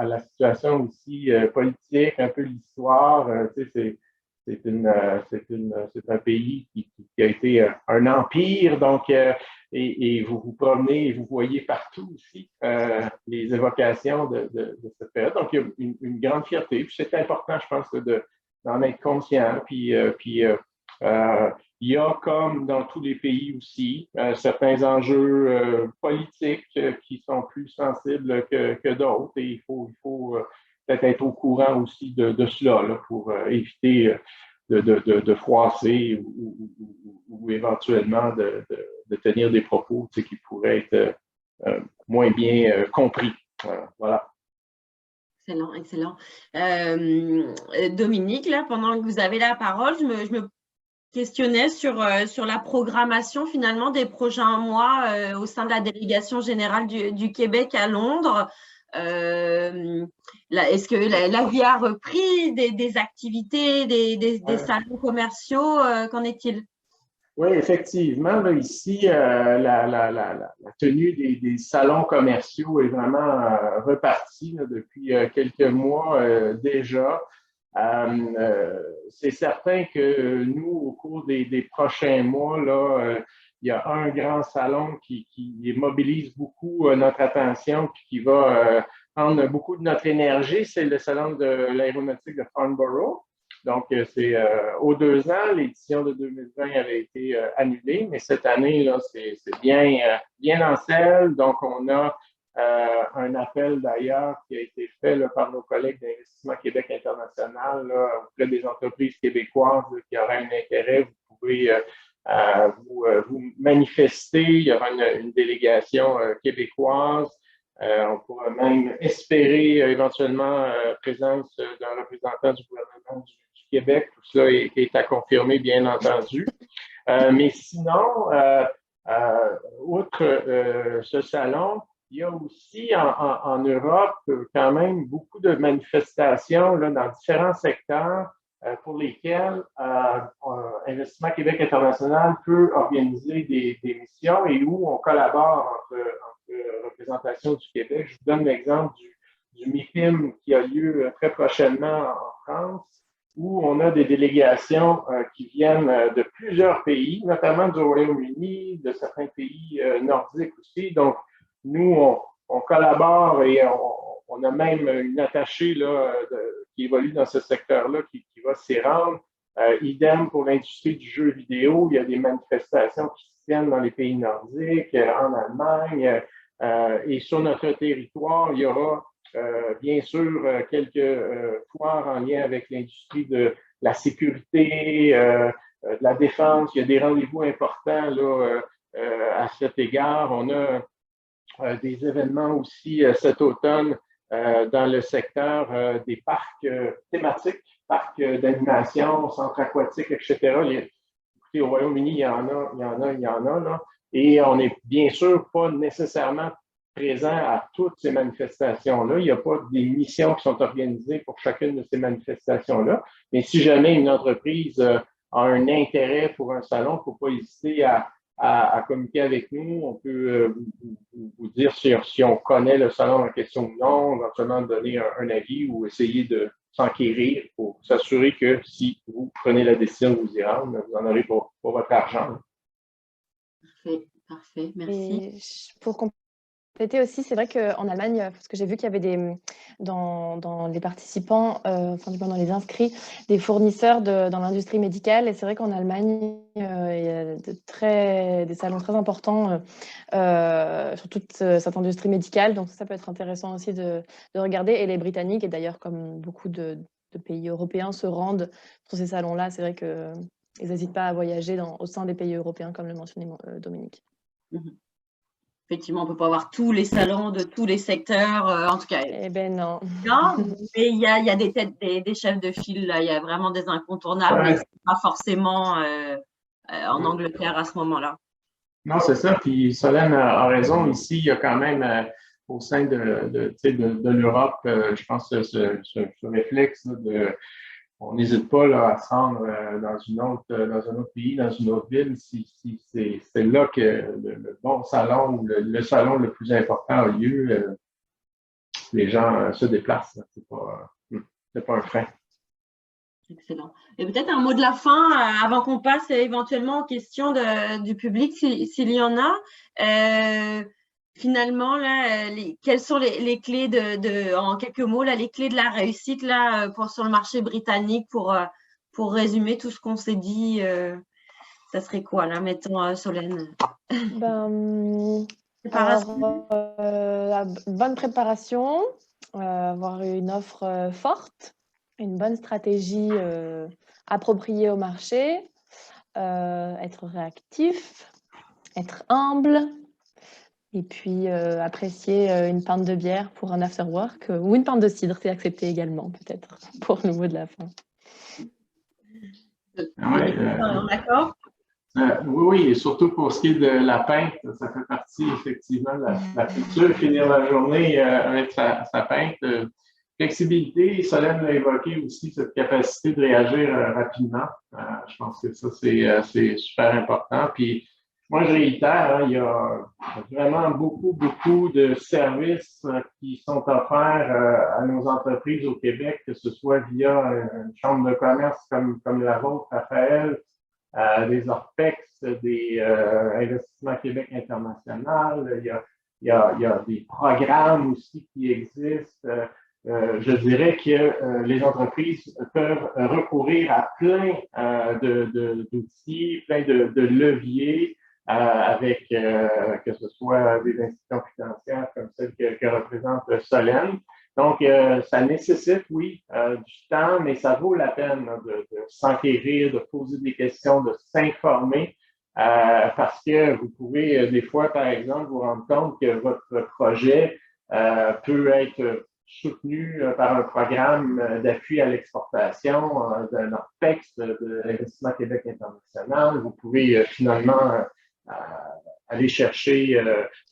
la situation aussi politique, un peu l'histoire. C'est un pays qui a été un empire, donc et vous vous promenez et vous voyez partout aussi les évocations de cette période. Donc, il y a une grande fierté. Puis c'est important, je pense, d'en être conscient. Il y a, comme dans tous les pays aussi, certains enjeux politiques qui sont plus sensibles que d'autres et il faut peut-être être au courant aussi de cela là, pour éviter de froisser ou éventuellement de tenir des propos qui pourraient être moins bien compris. Voilà. Excellent, excellent. Dominique, là, pendant que vous avez la parole, je me questionnais sur la programmation finalement des prochains mois au sein de la délégation générale du Québec à Londres. Est-ce que la vie a repris des activités, des salons commerciaux? Qu'en est-il? Oui, effectivement, là, ici, la tenue des salons commerciaux est vraiment repartie là, depuis quelques mois déjà. C'est certain que nous, au cours des prochains mois, là, il y a un grand salon qui mobilise beaucoup notre attention puis qui va prendre beaucoup de notre énergie. C'est le salon de l'aéronautique de Farnborough. Donc, c'est aux 2 ans, l'édition de 2020 avait été annulée, mais cette année, là, c'est bien en selle. Donc, on a un appel d'ailleurs qui a été fait là, par nos collègues d'Investissement Québec International là, auprès des entreprises québécoises là, qui auraient un intérêt. Vous pouvez vous manifester. Il y aura une délégation québécoise. On pourra même espérer éventuellement présence d'un représentant du gouvernement du Québec. Tout cela est à confirmer, bien entendu. Mais sinon, outre ce salon, il y a aussi en Europe quand même beaucoup de manifestations là, dans différents secteurs pour lesquels Investissement Québec International peut organiser des missions et où on collabore entre représentation du Québec. Je vous donne l'exemple du MIPIM qui a lieu très prochainement en France, où on a des délégations qui viennent de plusieurs pays, notamment du Royaume-Uni, de certains pays nordiques aussi. Donc, nous, on collabore et on a même une attachée là, qui évolue dans ce secteur-là qui va s'y rendre. Idem pour l'industrie du jeu vidéo. Il y a des manifestations qui se tiennent dans les pays nordiques, en Allemagne. Et sur notre territoire, il y aura bien sûr quelques foires en lien avec l'industrie la sécurité, de la défense. Il y a des rendez-vous importants là, à cet égard. On a des événements aussi cet automne dans le secteur des parcs thématiques, parcs d'animation, centres aquatiques, etc. Écoutez, au Royaume-Uni, il y en a, il y en a, il y en a, là. Et on n'est bien sûr pas nécessairement présent à toutes ces manifestations-là. Il n'y a pas des missions qui sont organisées pour chacune de ces manifestations-là. Mais si jamais une entreprise a un intérêt pour un salon, il ne faut pas hésiter à communiquer avec nous. On peut vous dire si on connaît le salon en question ou non, éventuellement donner un avis ou essayer de s'enquérir pour s'assurer que si vous prenez la décision de vous y rendre, vous en aurez pour votre argent. Parfait, parfait, merci. Et pour compléter aussi, c'est vrai qu'en Allemagne, parce que j'ai vu qu'il y avait dans les participants, enfin du moins dans les inscrits, des fournisseurs dans l'industrie médicale. Et c'est vrai qu'en Allemagne, il y a des salons très importants sur toute cette industrie médicale. Donc ça peut être intéressant aussi de regarder. Et les Britanniques, et d'ailleurs comme beaucoup de pays européens se rendent sur ces salons-là, c'est vrai qu'ils n'hésitent pas à voyager au sein des pays européens, comme le mentionnait Dominique. Effectivement, on ne peut pas avoir tous les salons de tous les secteurs, en tout cas. Eh ben non. Non, mais il y a des têtes, des chefs de file, là. Il y a vraiment des incontournables, mais pas forcément en Angleterre à ce moment-là. Non, c'est ça. Puis Solène a raison. Ici, il y a quand même au sein de l'Europe, je pense que ce réflexe là, on n'hésite pas là, à se rendre dans un autre pays, dans une autre ville, si c'est là que le bon salon ou le salon le plus important a lieu, les gens se déplacent. C'est pas un frein. Excellent. Et peut-être un mot de la fin avant qu'on passe éventuellement aux questions du public, s'il y en a. Finalement, là, quelles sont les clés en quelques mots, là, les clés de la réussite là, sur le marché britannique pour résumer tout ce qu'on s'est dit, ça serait quoi là, mettons Solène? Bonne préparation, avoir une offre forte, une bonne stratégie appropriée au marché, être réactif, être humble. Et puis, apprécier une pinte de bière pour un after-work ou une pinte de cidre, c'est accepté également, peut-être, pour le mot de la fin. D'accord? Oui, et surtout pour ce qui est de la pinte, ça fait partie effectivement de la culture, finir la journée avec sa pinte. Flexibilité, Solène l'a évoqué aussi, cette capacité de réagir rapidement. Je pense que ça, c'est super important. Puis, moi, je réitère, hein, il y a vraiment beaucoup de services qui sont offerts à nos entreprises au Québec, que ce soit via une chambre de commerce comme la vôtre, Raphaël, des ORPEX, des Investissements Québec International. Il y a des programmes aussi qui existent. Je dirais que les entreprises peuvent recourir à plein d'outils, plein de leviers avec que ce soit des institutions financières comme celle que représente Solène. Donc, ça nécessite, oui, du temps, mais ça vaut la peine hein, de s'enquérir, de poser des questions, de s'informer, parce que vous pouvez des fois, par exemple, vous rendre compte que votre projet peut être soutenu par un programme d'appui à l'exportation d'un ORPEX, de l'Investissement Québec International. Vous pouvez finalement aller chercher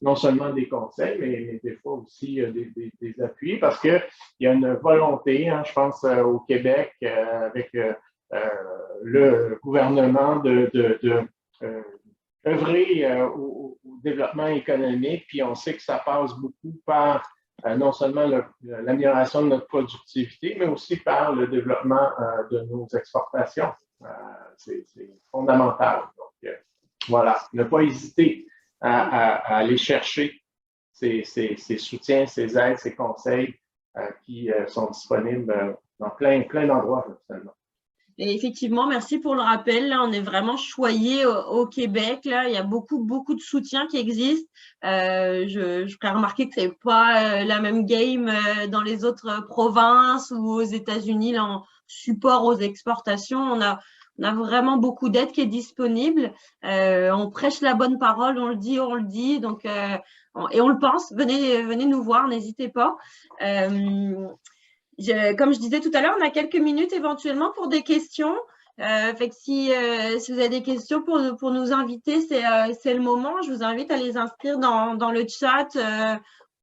non seulement des conseils, mais des fois aussi des appuis, parce qu'il y a une volonté, hein, je pense, au Québec, avec le gouvernement œuvrer au développement économique, puis on sait que ça passe beaucoup par non seulement l'amélioration de notre productivité, mais aussi par le développement de nos exportations. C'est fondamental. Donc, voilà, ne pas hésiter à aller chercher ces soutiens, ces aides, ces conseils qui sont disponibles dans plein d'endroits, finalement. Et effectivement, merci pour le rappel. Là, on est vraiment choyé au Québec. Là, il y a beaucoup de soutien qui existe. Je ferai remarquer que c'est pas la même game dans les autres provinces ou aux États-Unis. Là, support aux exportations. On a vraiment beaucoup d'aide qui est disponible. On prêche la bonne parole, on le dit. Donc, et on le pense. Venez nous voir, n'hésitez pas. Comme je disais tout à l'heure, on a quelques minutes éventuellement pour des questions. Fait que si vous avez des questions pour nous inviter, c'est le moment. Je vous invite à les inscrire dans le chat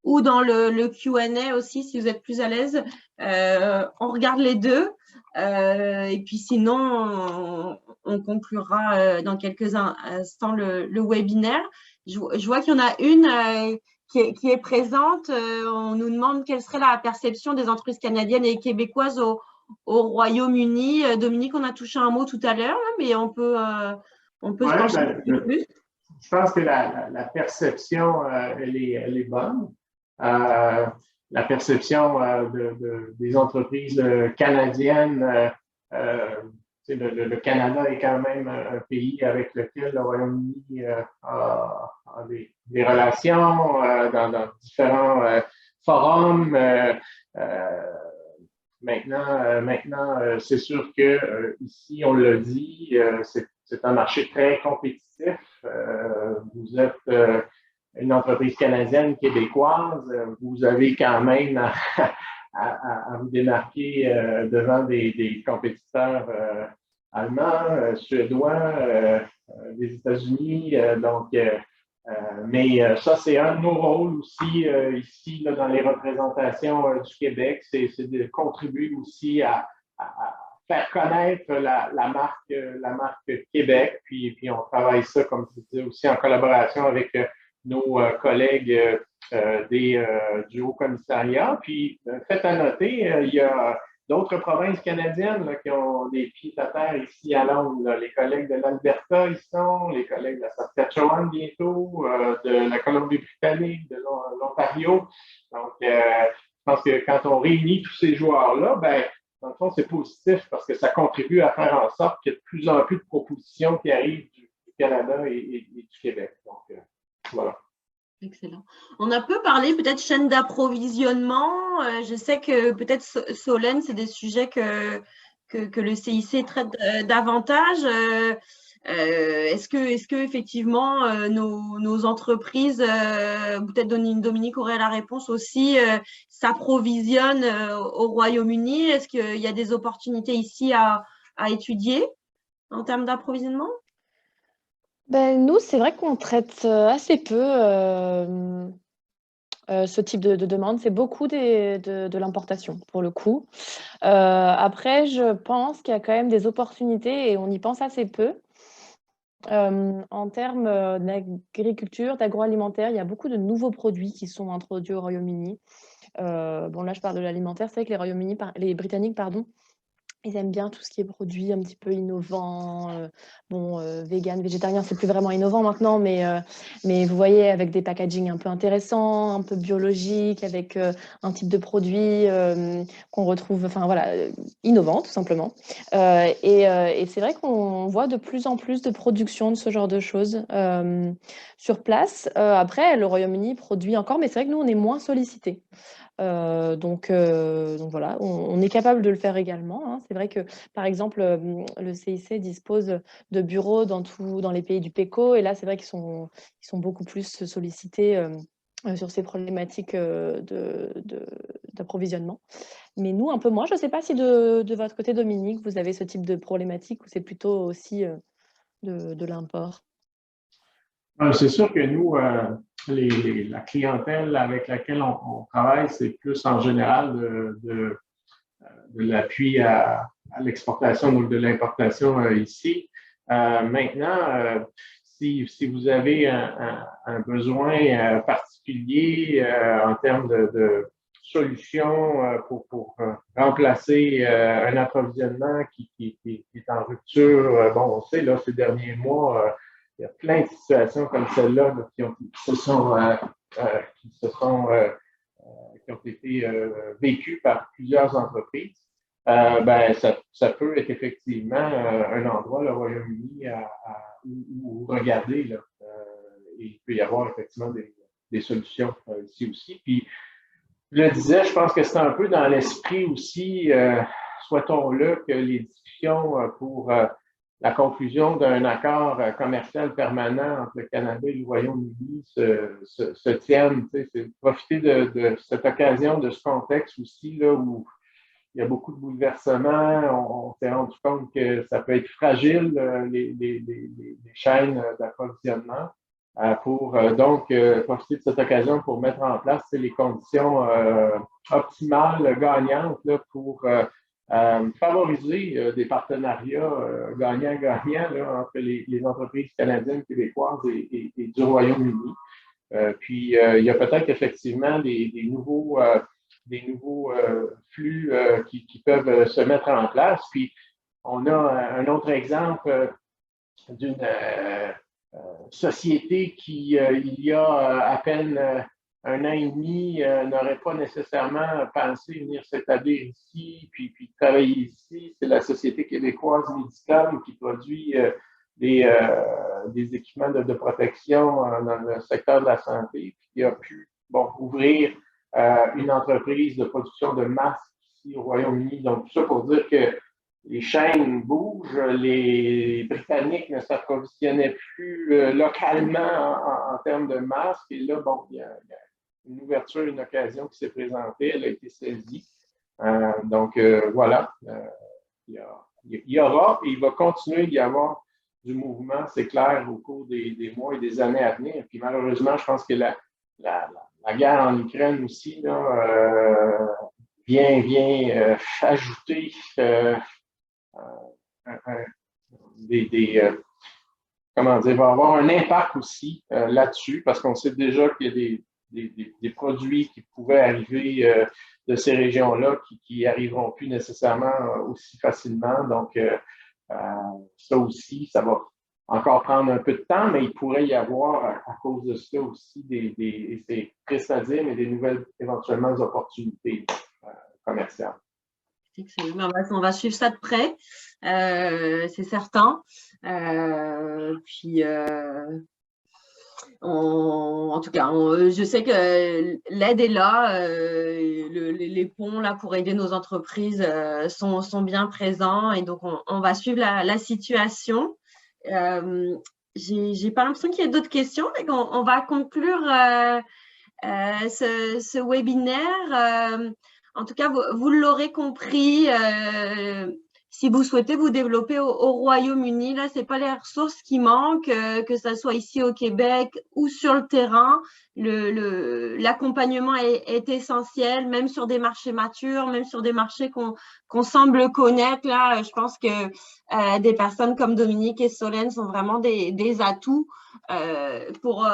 ou dans le Q&A aussi, si vous êtes plus à l'aise. On regarde les deux. Et puis sinon, on conclura dans quelques instants le webinaire. Je vois qu'il y en a une qui est présente. On nous demande quelle serait la perception des entreprises canadiennes et québécoises au Royaume-Uni. Dominique, on a touché un mot tout à l'heure, mais on peut se pencher un petit peu plus. Je pense que la perception, elle est bonne. La perception des entreprises canadiennes, le Canada est quand même un pays avec lequel le Royaume-Uni a des relations dans différents forums. Maintenant, c'est sûr que ici, on l'a dit, c'est un marché très compétitif. Vous êtes une entreprise canadienne, québécoise, vous avez quand même à vous démarquer devant des compétiteurs allemands, suédois, des États-Unis. Mais ça, c'est un de nos rôles aussi ici dans les représentations du Québec, c'est de contribuer aussi à faire connaître la marque Québec. Puis on travaille ça, comme je disais, aussi en collaboration avec nos collègues du Haut-Commissariat. Puis, faites à noter, il y a d'autres provinces canadiennes là, qui ont des pieds à terre ici à Londres. Là. Les collègues de l'Alberta, ils sont, les collègues de la Saskatchewan bientôt, de la Colombie-Britannique, de l'Ontario. Donc, je pense que quand on réunit tous ces joueurs-là, ben, dans le fond, c'est positif parce que ça contribue à faire en sorte qu'il y ait de plus en plus de propositions qui arrivent du Canada et du Québec. Donc, voilà. Excellent. On a peu parlé peut-être chaîne d'approvisionnement. Je sais que peut-être Solène, c'est des sujets que le CIC traite davantage. Est-ce que effectivement nos entreprises, peut-être Dominique aurait la réponse aussi, s'approvisionnent au Royaume-Uni? Est-ce qu'il y a des opportunités ici à étudier en termes d'approvisionnement? Ben, nous, c'est vrai qu'on traite assez peu ce type de demande. C'est beaucoup de l'importation, pour le coup. Après, je pense qu'il y a quand même des opportunités et on y pense assez peu. En termes d'agriculture, d'agroalimentaire, il y a beaucoup de nouveaux produits qui sont introduits au Royaume-Uni. Bon, là, je parle de l'alimentaire. C'est vrai que les Britanniques, pardon, ils aiment bien tout ce qui est produit un petit peu innovant, vegan, végétarien, c'est plus vraiment innovant maintenant, mais vous voyez, avec des packaging un peu intéressants, un peu biologiques, avec un type de produit qu'on retrouve, enfin voilà, innovant tout simplement. Et c'est vrai qu'on voit de plus en plus de production de ce genre de choses sur place. Après, le Royaume-Uni produit encore, mais c'est vrai que nous, on est moins sollicités. Donc voilà, on est capable de le faire également. Hein. C'est vrai que, par exemple, le CIC dispose de bureaux dans les pays du PECO, et là, c'est vrai qu'ils sont beaucoup plus sollicités sur ces problématiques d'approvisionnement. Mais nous, un peu moins. Je ne sais pas si de votre côté, Dominique, vous avez ce type de problématique ou c'est plutôt aussi de l'import. C'est sûr que nous, la clientèle avec laquelle on travaille, c'est plus en général de l'appui à l'exportation ou de l'importation ici. Maintenant, si vous avez un besoin particulier en termes de solutions pour remplacer un approvisionnement qui est en rupture, bon, on sait, là, ces derniers mois, il y a plein de situations comme celle-là qui ont été vécues par plusieurs entreprises. Ça peut être effectivement un endroit, le Royaume-Uni, où regarder. Là. Et il peut y avoir effectivement des solutions ici aussi. Puis, je le disais, je pense que c'est un peu dans l'esprit aussi, souhaitons-le que les discussions pour la conclusion d'un accord commercial permanent entre le Canada et le Royaume-Uni se tiennent. C'est profiter de cette occasion, de ce contexte aussi, là, où il y a beaucoup de bouleversements. On s'est rendu compte que ça peut être fragile, les chaînes d'approvisionnement, pour donc profiter de cette occasion pour mettre en place les conditions optimales, gagnantes, là, pour favoriser des partenariats gagnants-gagnants entre les entreprises canadiennes, québécoises et du Royaume-Uni. Puis, il y a peut-être effectivement des nouveaux flux qui peuvent se mettre en place. Puis, on a un autre exemple d'une société qui, il y a à peine un an et demi, n'aurait pas nécessairement pensé venir s'établir ici, puis travailler ici. C'est la Société québécoise Médicom qui produit des équipements de protection dans le secteur de la santé, puis qui a pu ouvrir une entreprise de production de masques ici au Royaume-Uni. Donc, tout ça pour dire que les chaînes bougent, les Britanniques ne s'approvisionnaient plus localement en termes de masques. Et là, il y a une ouverture, une occasion qui s'est présentée, elle a été saisie. Donc, voilà, il y aura et il va continuer d'y avoir du mouvement, c'est clair, au cours des mois et des années à venir. Puis malheureusement, je pense que la guerre en Ukraine aussi là, vient ajouter comment dire, va avoir un impact aussi là-dessus, parce qu'on sait déjà qu'il y a des produits qui pouvaient arriver de ces régions-là qui n'arriveront plus nécessairement aussi facilement. Donc, ça aussi, ça va encore prendre un peu de temps, mais il pourrait y avoir, à cause de ça aussi, c'est triste à dire, mais des nouvelles, éventuellement, opportunités commerciales. Excellent. On va suivre ça de près, c'est certain. Puis, en tout cas, je sais que l'aide est là, les ponts là pour aider nos entreprises sont bien présents, et donc on va suivre la situation. J'ai pas l'impression qu'il y ait d'autres questions, mais on va conclure ce webinaire. En tout cas, vous l'aurez compris, si vous souhaitez vous développer au Royaume-Uni, là, c'est pas les ressources qui manquent, que ça soit ici au Québec ou sur le terrain. L'accompagnement est essentiel, même sur des marchés matures, même sur des marchés qu'on semble connaître. Là, je pense que des personnes comme Dominique et Solène sont vraiment des atouts pour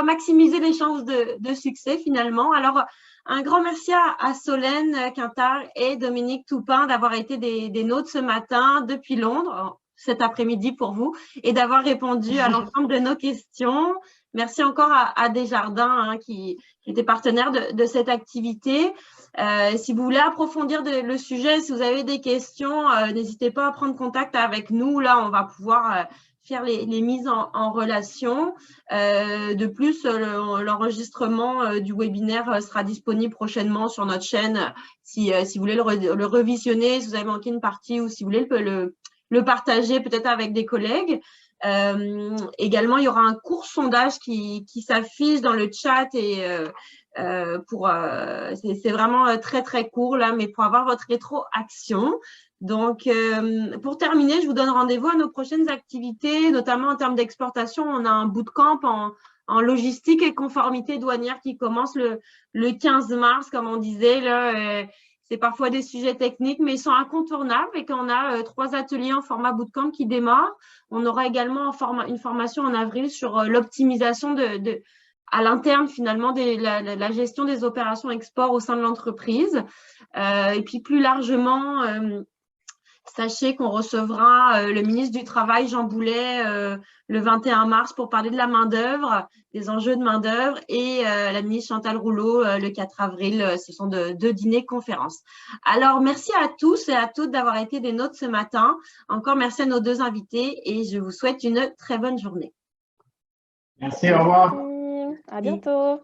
maximiser les chances de succès finalement. Alors, un grand merci à Solène Quintard et Dominique Toupin d'avoir été des nôtres ce matin depuis Londres, cet après-midi pour vous, et d'avoir répondu à l'ensemble de nos questions. Merci encore à Desjardins qui était partenaire de cette activité. Si vous voulez approfondir le sujet, si vous avez des questions, n'hésitez pas à prendre contact avec nous. Là, on va pouvoir faire les mises en relation. De plus, l'enregistrement du webinaire sera disponible prochainement sur notre chaîne si vous voulez le revisionner, si vous avez manqué une partie ou si vous voulez le partager peut-être avec des collègues. Également, il y aura un court sondage qui s'affiche dans le chat et c'est vraiment très très court là, mais pour avoir votre rétroaction. Donc, pour terminer, je vous donne rendez-vous à nos prochaines activités, notamment en termes d'exportation. On a un bootcamp en logistique et conformité douanière qui commence le 15 mars, comme on disait. Là, c'est parfois des sujets techniques, mais ils sont incontournables, et qu'on a 3 ateliers en format bootcamp qui démarrent. On aura également une formation en avril sur l'optimisation à l'interne finalement la gestion des opérations export au sein de l'entreprise. Et puis plus largement, sachez qu'on recevra le ministre du Travail, Jean Boulet, le 21 mars pour parler de la main-d'œuvre, des enjeux de main-d'œuvre, et la ministre Chantal Rouleau le 4 avril. Ce sont deux dîners-conférences. Alors, merci à tous et à toutes d'avoir été des nôtres ce matin. Encore merci à nos 2 invités et je vous souhaite une très bonne journée. Merci, au revoir. À bientôt.